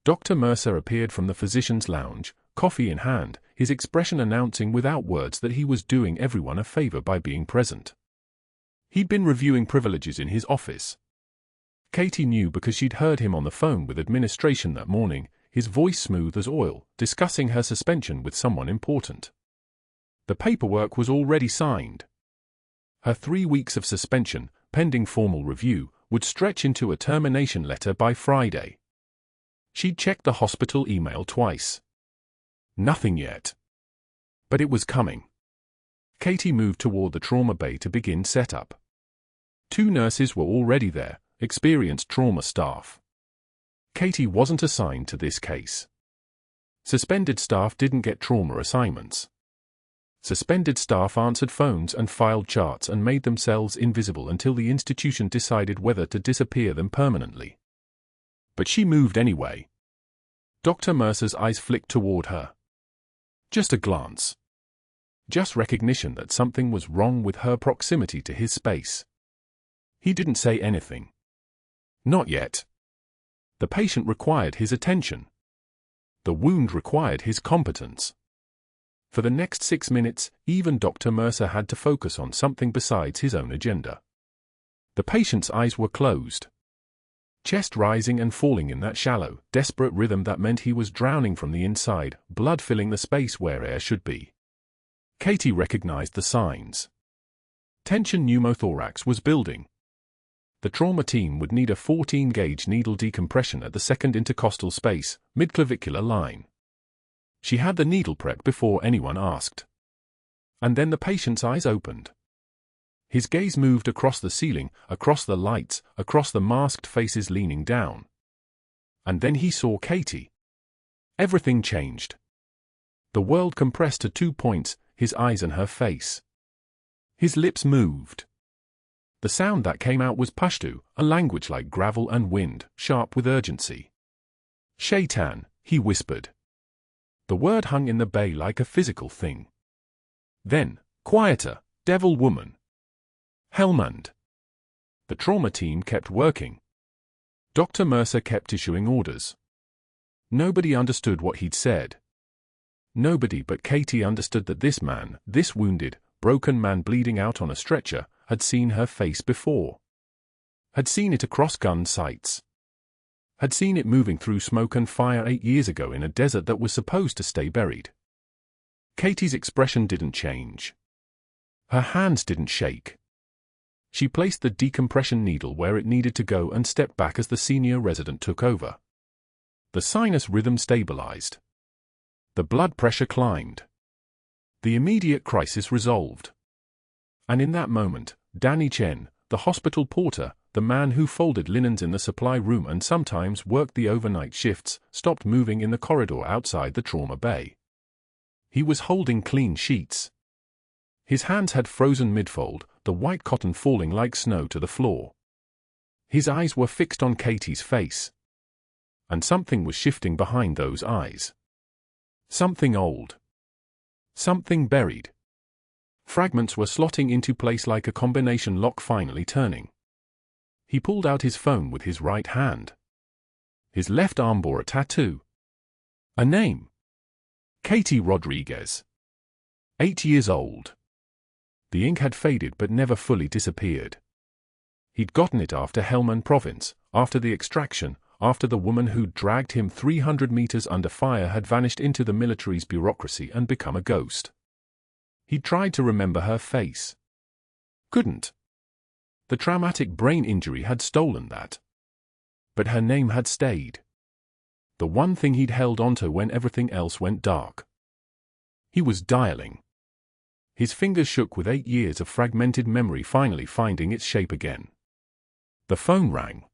[SPEAKER 1] Dr. Mercer appeared from the physician's lounge, coffee in hand, his expression announcing without words that he was doing everyone a favor by being present. He'd been reviewing privileges in his office. Katie knew because she'd heard him on the phone with administration that morning, his voice smooth as oil, discussing her suspension with someone important. The paperwork was already signed. Her 3 weeks of suspension, pending formal review, would stretch into a termination letter by Friday. She'd checked the hospital email twice. Nothing yet. But it was coming. Katie moved toward the trauma bay to begin setup. 2 nurses were already there, experienced trauma staff. Katie wasn't assigned to this case. Suspended staff didn't get trauma assignments. Suspended staff answered phones and filed charts and made themselves invisible until the institution decided whether to disappear them permanently. But she moved anyway. Dr. Mercer's eyes flicked toward her. Just a glance. Just recognition that something was wrong with her proximity to his space. He didn't say anything. Not yet. The patient required his attention. The wound required his competence. For the next 6 minutes, even Dr. Mercer had to focus on something besides his own agenda. The patient's eyes were closed. Chest rising and falling in that shallow, desperate rhythm that meant he was drowning from the inside, blood filling the space where air should be. Katie recognized the signs. Tension pneumothorax was building. The trauma team would need a 14-gauge needle decompression at the second intercostal space, midclavicular line. She had the needle prep before anyone asked. And then the patient's eyes opened. His gaze moved across the ceiling, across the lights, across the masked faces leaning down. And then he saw Katie. Everything changed. The world compressed to 2 points, his eyes and her face. His lips moved. The sound that came out was Pashto, a language like gravel and wind, sharp with urgency. Shaitan, he whispered. The word hung in the bay like a physical thing. Then, quieter, devil woman. Helmand. The trauma team kept working. Dr. Mercer kept issuing orders. Nobody understood what he'd said. Nobody but Katie understood that this man, this wounded, broken man bleeding out on a stretcher, had seen her face before. Had seen it across gun sights. Had seen it moving through smoke and fire 8 years ago in a desert that was supposed to stay buried. Katie's expression didn't change. Her hands didn't shake. She placed the decompression needle where it needed to go and stepped back as the senior resident took over. The sinus rhythm stabilized. The blood pressure climbed. The immediate crisis resolved. And in that moment, Danny Chen, the hospital porter, the man who folded linens in the supply room and sometimes worked the overnight shifts, stopped moving in the corridor outside the trauma bay. He was holding clean sheets. His hands had frozen mid-fold, the white cotton falling like snow to the floor. His eyes were fixed on Katie's face. And something was shifting behind those eyes. Something old. Something buried. Fragments were slotting into place like a combination lock finally turning. He pulled out his phone with his right hand. His left arm bore a tattoo. A name. Katie Rodriguez. 8 years old. The ink had faded but never fully disappeared. He'd gotten it after Helmand Province, after the extraction, after the woman who'd dragged him 300 meters under fire had vanished into the military's bureaucracy and become a ghost. He tried to remember her face. Couldn't. The traumatic brain injury had stolen that. But her name had stayed. The one thing he'd held onto when everything else went dark. He was dialing. His fingers shook with 8 years of fragmented memory finally finding its shape again. The phone rang.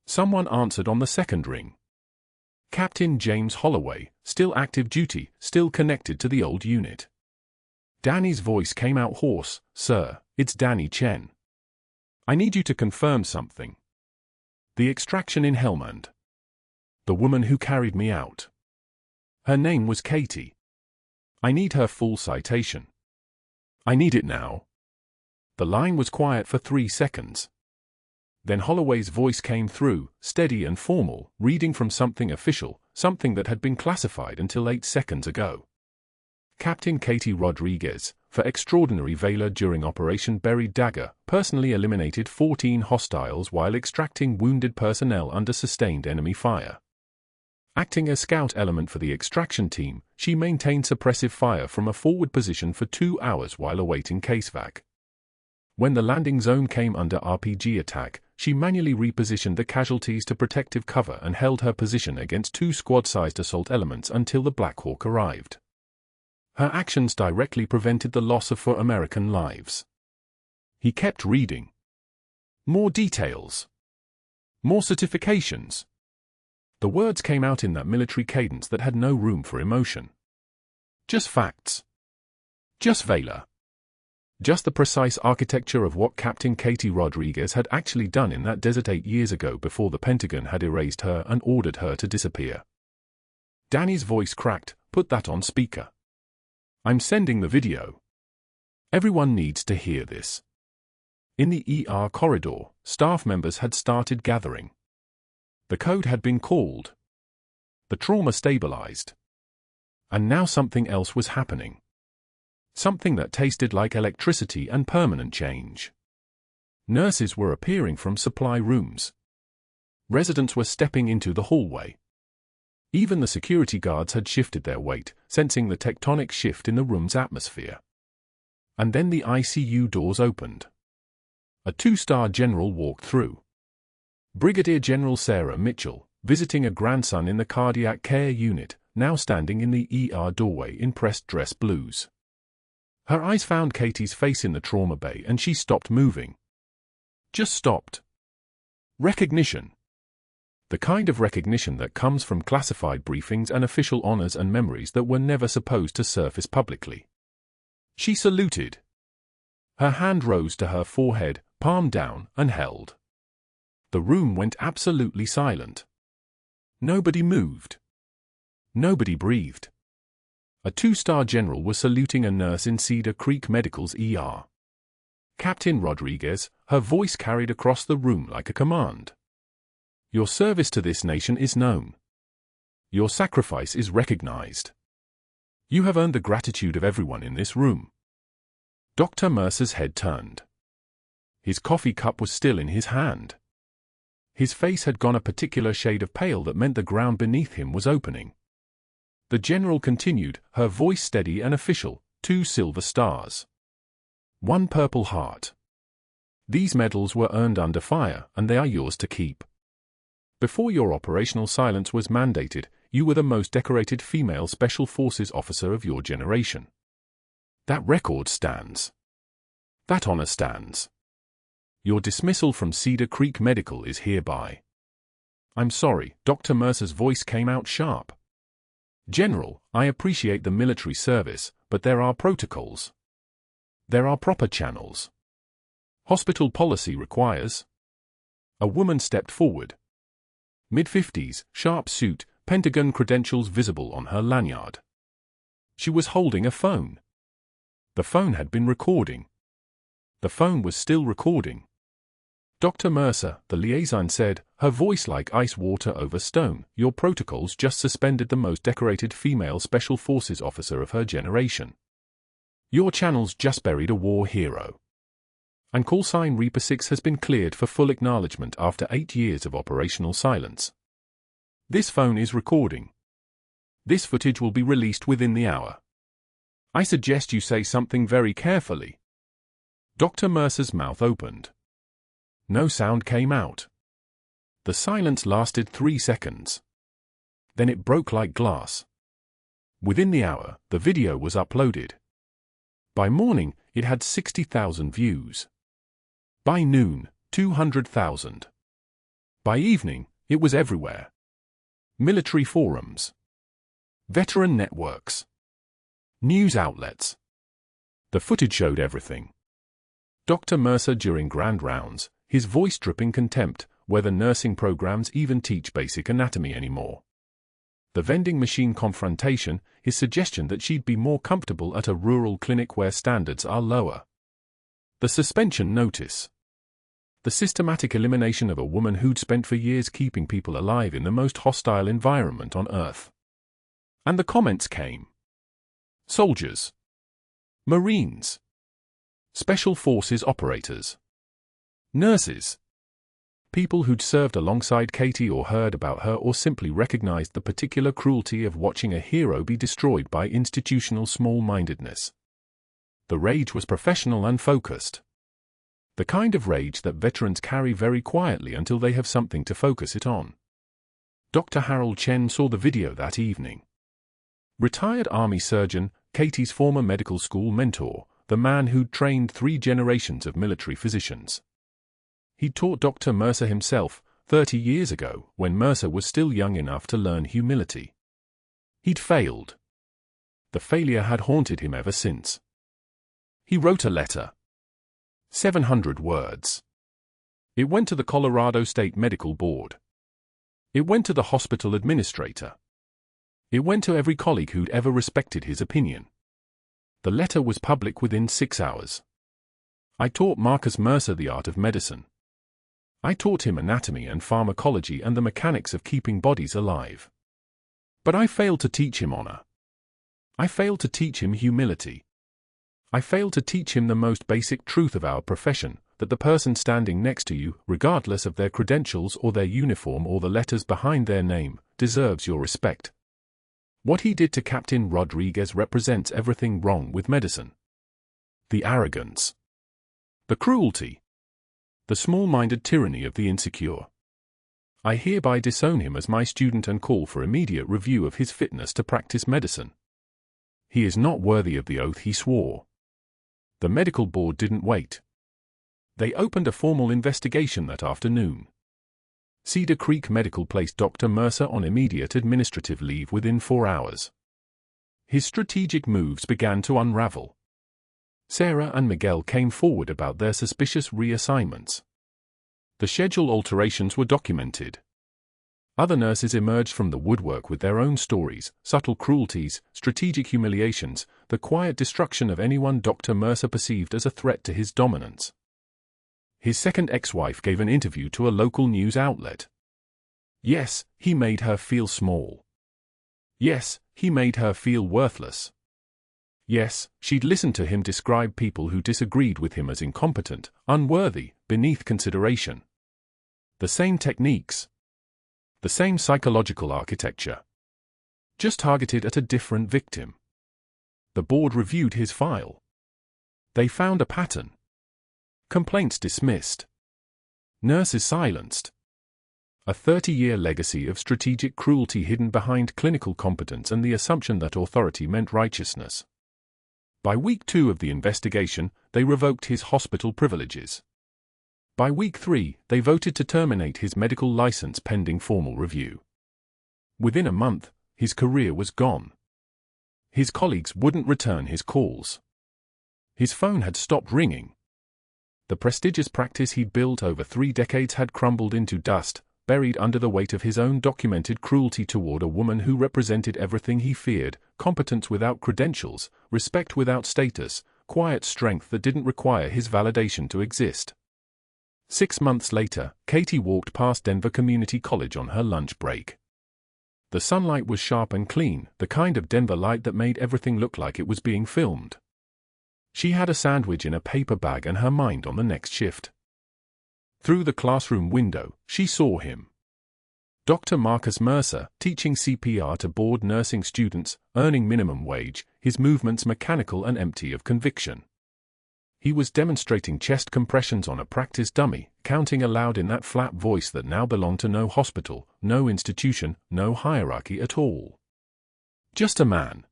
[SPEAKER 1] Someone answered on the second ring. Captain James Holloway, still active duty, still connected to the old unit. Danny's voice came out hoarse. "Sir, it's Danny Chen. I need you to confirm something. The extraction in Helmand. The woman who carried me out. Her name was Katie. I need her full citation. I need it now." The line was quiet for 3 seconds. Then Holloway's voice came through, steady and formal, reading from something official, something that had been classified until 8 seconds ago. Captain Katie Rodriguez, for extraordinary valor during Operation Buried Dagger, personally eliminated 14 hostiles while extracting wounded personnel under sustained enemy fire. Acting as scout element for the extraction team, she maintained suppressive fire from a forward position for 2 hours while awaiting casevac. When the landing zone came under RPG attack, she manually repositioned the casualties to protective cover and held her position against 2 squad-sized assault elements until the Black Hawk arrived. Her actions directly prevented the loss of 4 American lives. He kept reading. More details. More certifications. The words came out in that military cadence that had no room for emotion. Just facts. Just valor. Just the precise architecture of what Captain Katie Rodriguez had actually done in that desert 8 years ago before the Pentagon had erased her and ordered her to disappear. Danny's voice cracked. "Put that on speaker. I'm sending the video. Everyone needs to hear this." In the ER corridor, staff members had started gathering. The code had been called. The trauma stabilized. And now something else was happening. Something that tasted like electricity and permanent change. Nurses were appearing from supply rooms. Residents were stepping into the hallway. Even the security guards had shifted their weight, sensing the tectonic shift in the room's atmosphere. And then the ICU doors opened. A 2-star general walked through. Brigadier General Sarah Mitchell, visiting a grandson in the cardiac care unit, now standing in the ER doorway in pressed dress blues. Her eyes found Katie's face in the trauma bay and she stopped moving. Just stopped. Recognition. The kind of recognition that comes from classified briefings and official honors and memories that were never supposed to surface publicly. She saluted. Her hand rose to her forehead, palm down, and held. The room went absolutely silent. Nobody moved. Nobody breathed. A 2-star general was saluting a nurse in Cedar Creek Medical's ER. Captain Rodriguez, her voice carried across the room like a command. Your service to this nation is known. Your sacrifice is recognized. You have earned the gratitude of everyone in this room. Dr. Mercer's head turned. His coffee cup was still in his hand. His face had gone a particular shade of pale that meant the ground beneath him was opening. The general continued, her voice steady and official, 2 silver stars. 1 purple heart. These medals were earned under fire, and they are yours to keep. Before your operational silence was mandated, you were the most decorated female Special Forces officer of your generation. That record stands. That honor stands. Your dismissal from Cedar Creek Medical is hereby. I'm sorry, Dr. Mercer's voice came out sharp. General, I appreciate the military service, but there are protocols. There are proper channels. Hospital policy requires. A woman stepped forward. Mid-50s, sharp suit, Pentagon credentials visible on her lanyard. She was holding a phone. The phone had been recording. The phone was still recording. Dr. Mercer, the liaison said, her voice like ice water over stone, your protocols just suspended the most decorated female Special Forces officer of her generation. Your channels just buried a war hero. And call sign Reaper 6 has been cleared for full acknowledgement after 8 years of operational silence. This phone is recording. This footage will be released within the hour. I suggest you say something very carefully. Dr. Mercer's mouth opened. No sound came out. The silence lasted 3 seconds. Then it broke like glass. Within the hour, the video was uploaded. By morning, it had 60,000 views. By noon, 200,000. By evening, it was everywhere. Military forums. Veteran networks. News outlets. The footage showed everything. Dr. Mercer during grand rounds, his voice dripping contempt, whether nursing programs even teach basic anatomy anymore. The vending machine confrontation, his suggestion that she'd be more comfortable at a rural clinic where standards are lower. The suspension notice. The systematic elimination of a woman who'd spent for years keeping people alive in the most hostile environment on Earth. And the comments came. Soldiers. Marines. Special Forces operators. Nurses. People who'd served alongside Katie or heard about her or simply recognized the particular cruelty of watching a hero be destroyed by institutional small-mindedness. The rage was professional and focused. The kind of rage that veterans carry very quietly until they have something to focus it on. Dr. Harold Chen saw the video that evening. Retired Army surgeon, Katie's former medical school mentor, the man who'd trained 3 generations of military physicians. He'd taught Dr. Mercer himself, 30 years ago, when Mercer was still young enough to learn humility. He'd failed. The failure had haunted him ever since. He wrote a letter. 700 words. It went to the Colorado State Medical Board. It went to the hospital administrator. It went to every colleague who'd ever respected his opinion. The letter was public within 6 hours. I taught Marcus Mercer the art of medicine. I taught him anatomy and pharmacology and the mechanics of keeping bodies alive. But I failed to teach him honor. I failed to teach him humility. I failed to teach him the most basic truth of our profession, that the person standing next to you, regardless of their credentials or their uniform or the letters behind their name, deserves your respect. What he did to Captain Rodriguez represents everything wrong with medicine. The arrogance. The cruelty. The small-minded tyranny of the insecure. I hereby disown him as my student and call for immediate review of his fitness to practice medicine. He is not worthy of the oath he swore. The medical board didn't wait. They opened a formal investigation that afternoon. Cedar Creek Medical placed Dr. Mercer on immediate administrative leave within 4 hours. His strategic moves began to unravel. Sarah and Miguel came forward about their suspicious reassignments. The schedule alterations were documented. Other nurses emerged from the woodwork with their own stories, subtle cruelties, strategic humiliations, the quiet destruction of anyone Dr. Mercer perceived as a threat to his dominance. His second ex-wife gave an interview to a local news outlet. Yes, he made her feel small. Yes, he made her feel worthless. Yes, she'd listened to him describe people who disagreed with him as incompetent, unworthy, beneath consideration. The same techniques. The same psychological architecture. Just targeted at a different victim. The board reviewed his file. They found a pattern. Complaints dismissed. Nurses silenced. A 30-year legacy of strategic cruelty hidden behind clinical competence and the assumption that authority meant righteousness. By week 2 of the investigation, they revoked his hospital privileges. By week 3, they voted to terminate his medical license pending formal review. Within a month, his career was gone. His colleagues wouldn't return his calls. His phone had stopped ringing. The prestigious practice he'd built over 3 decades had crumbled into dust, buried under the weight of his own documented cruelty toward a woman who represented everything he feared: competence without credentials, respect without status, quiet strength that didn't require his validation to exist. 6 months later, Katie walked past Denver Community College on her lunch break. The sunlight was sharp and clean, the kind of Denver light that made everything look like it was being filmed. She had a sandwich in a paper bag and her mind on the next shift. Through the classroom window, she saw him. Dr. Marcus Mercer, teaching CPR to board nursing students, earning minimum wage, his movements mechanical and empty of conviction. He was demonstrating chest compressions on a practice dummy, counting aloud in that flat voice that now belonged to no hospital, no institution, no hierarchy at all. Just a man.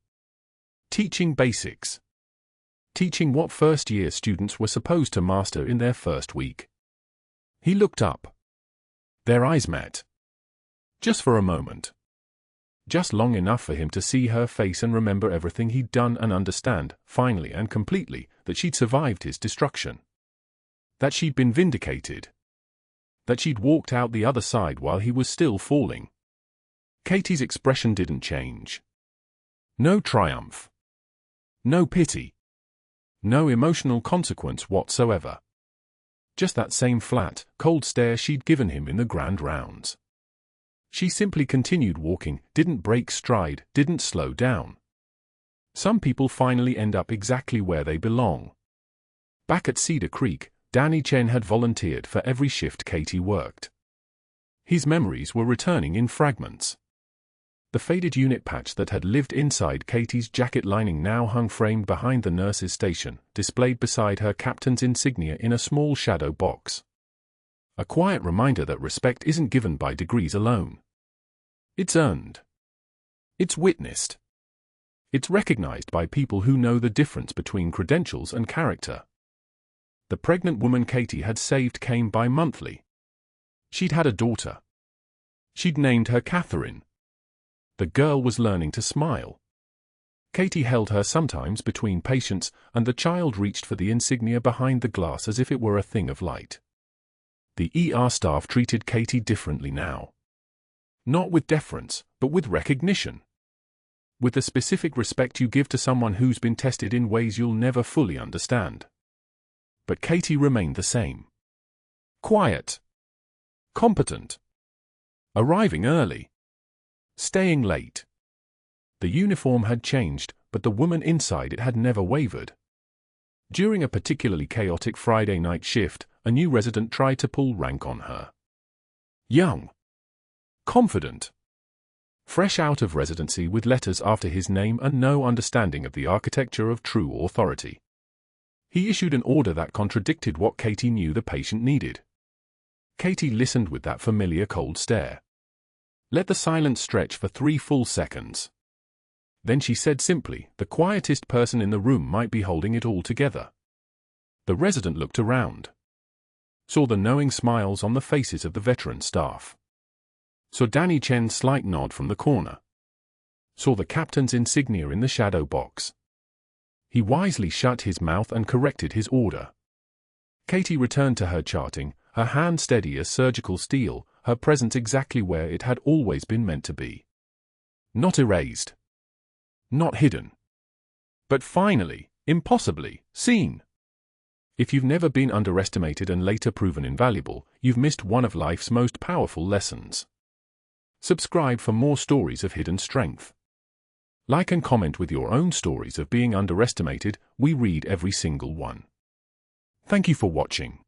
[SPEAKER 1] Teaching basics. Teaching what first-year students were supposed to master in their first week. He looked up. Their eyes met. Just for a moment. Just long enough for him to see her face and remember everything he'd done and understand, finally and completely, that she'd survived his destruction. That she'd been vindicated. That she'd walked out the other side while he was still falling. Katie's expression didn't change. No triumph. No pity. No emotional consequence whatsoever. Just that same flat, cold stare she'd given him in the grand rounds. She simply continued walking, didn't break stride, didn't slow down. Some people finally end up exactly where they belong. Back at Cedar Creek, Danny Chen had volunteered for every shift Katie worked. His memories were returning in fragments. The faded unit patch that had lived inside Katie's jacket lining now hung framed behind the nurse's station, displayed beside her captain's insignia in a small shadow box. A quiet reminder that respect isn't given by degrees alone. It's earned. It's witnessed. It's recognized by people who know the difference between credentials and character. The pregnant woman Katie had saved came by monthly. She'd had a daughter. She'd named her Catherine. The girl was learning to smile. Katie held her sometimes between patients, and the child reached for the insignia behind the glass as if it were a thing of light. The ER staff treated Katie differently now. Not with deference, but with recognition. With the specific respect you give to someone who's been tested in ways you'll never fully understand. But Katie remained the same. Quiet. Competent. Arriving early. Staying late. The uniform had changed, but the woman inside it had never wavered. During a particularly chaotic Friday night shift, a new resident tried to pull rank on her. Young. Confident. Fresh out of residency with letters after his name and no understanding of the architecture of true authority. He issued an order that contradicted what Katie knew the patient needed. Katie listened with that familiar cold stare. Let the silence stretch for 3 full seconds. Then she said simply, the quietest person in the room might be holding it all together. The resident looked around. Saw the knowing smiles on the faces of the veteran staff. Saw Danny Chen's slight nod from the corner. Saw the captain's insignia in the shadow box. He wisely shut his mouth and corrected his order. Katie returned to her charting, her hand steady as surgical steel, her presence exactly where it had always been meant to be. Not erased. Not hidden. But finally, impossibly, seen. If you've never been underestimated and later proven invaluable, you've missed one of life's most powerful lessons. Subscribe for more stories of hidden strength. Like and comment with your own stories of being underestimated, we read every single one. Thank you for watching.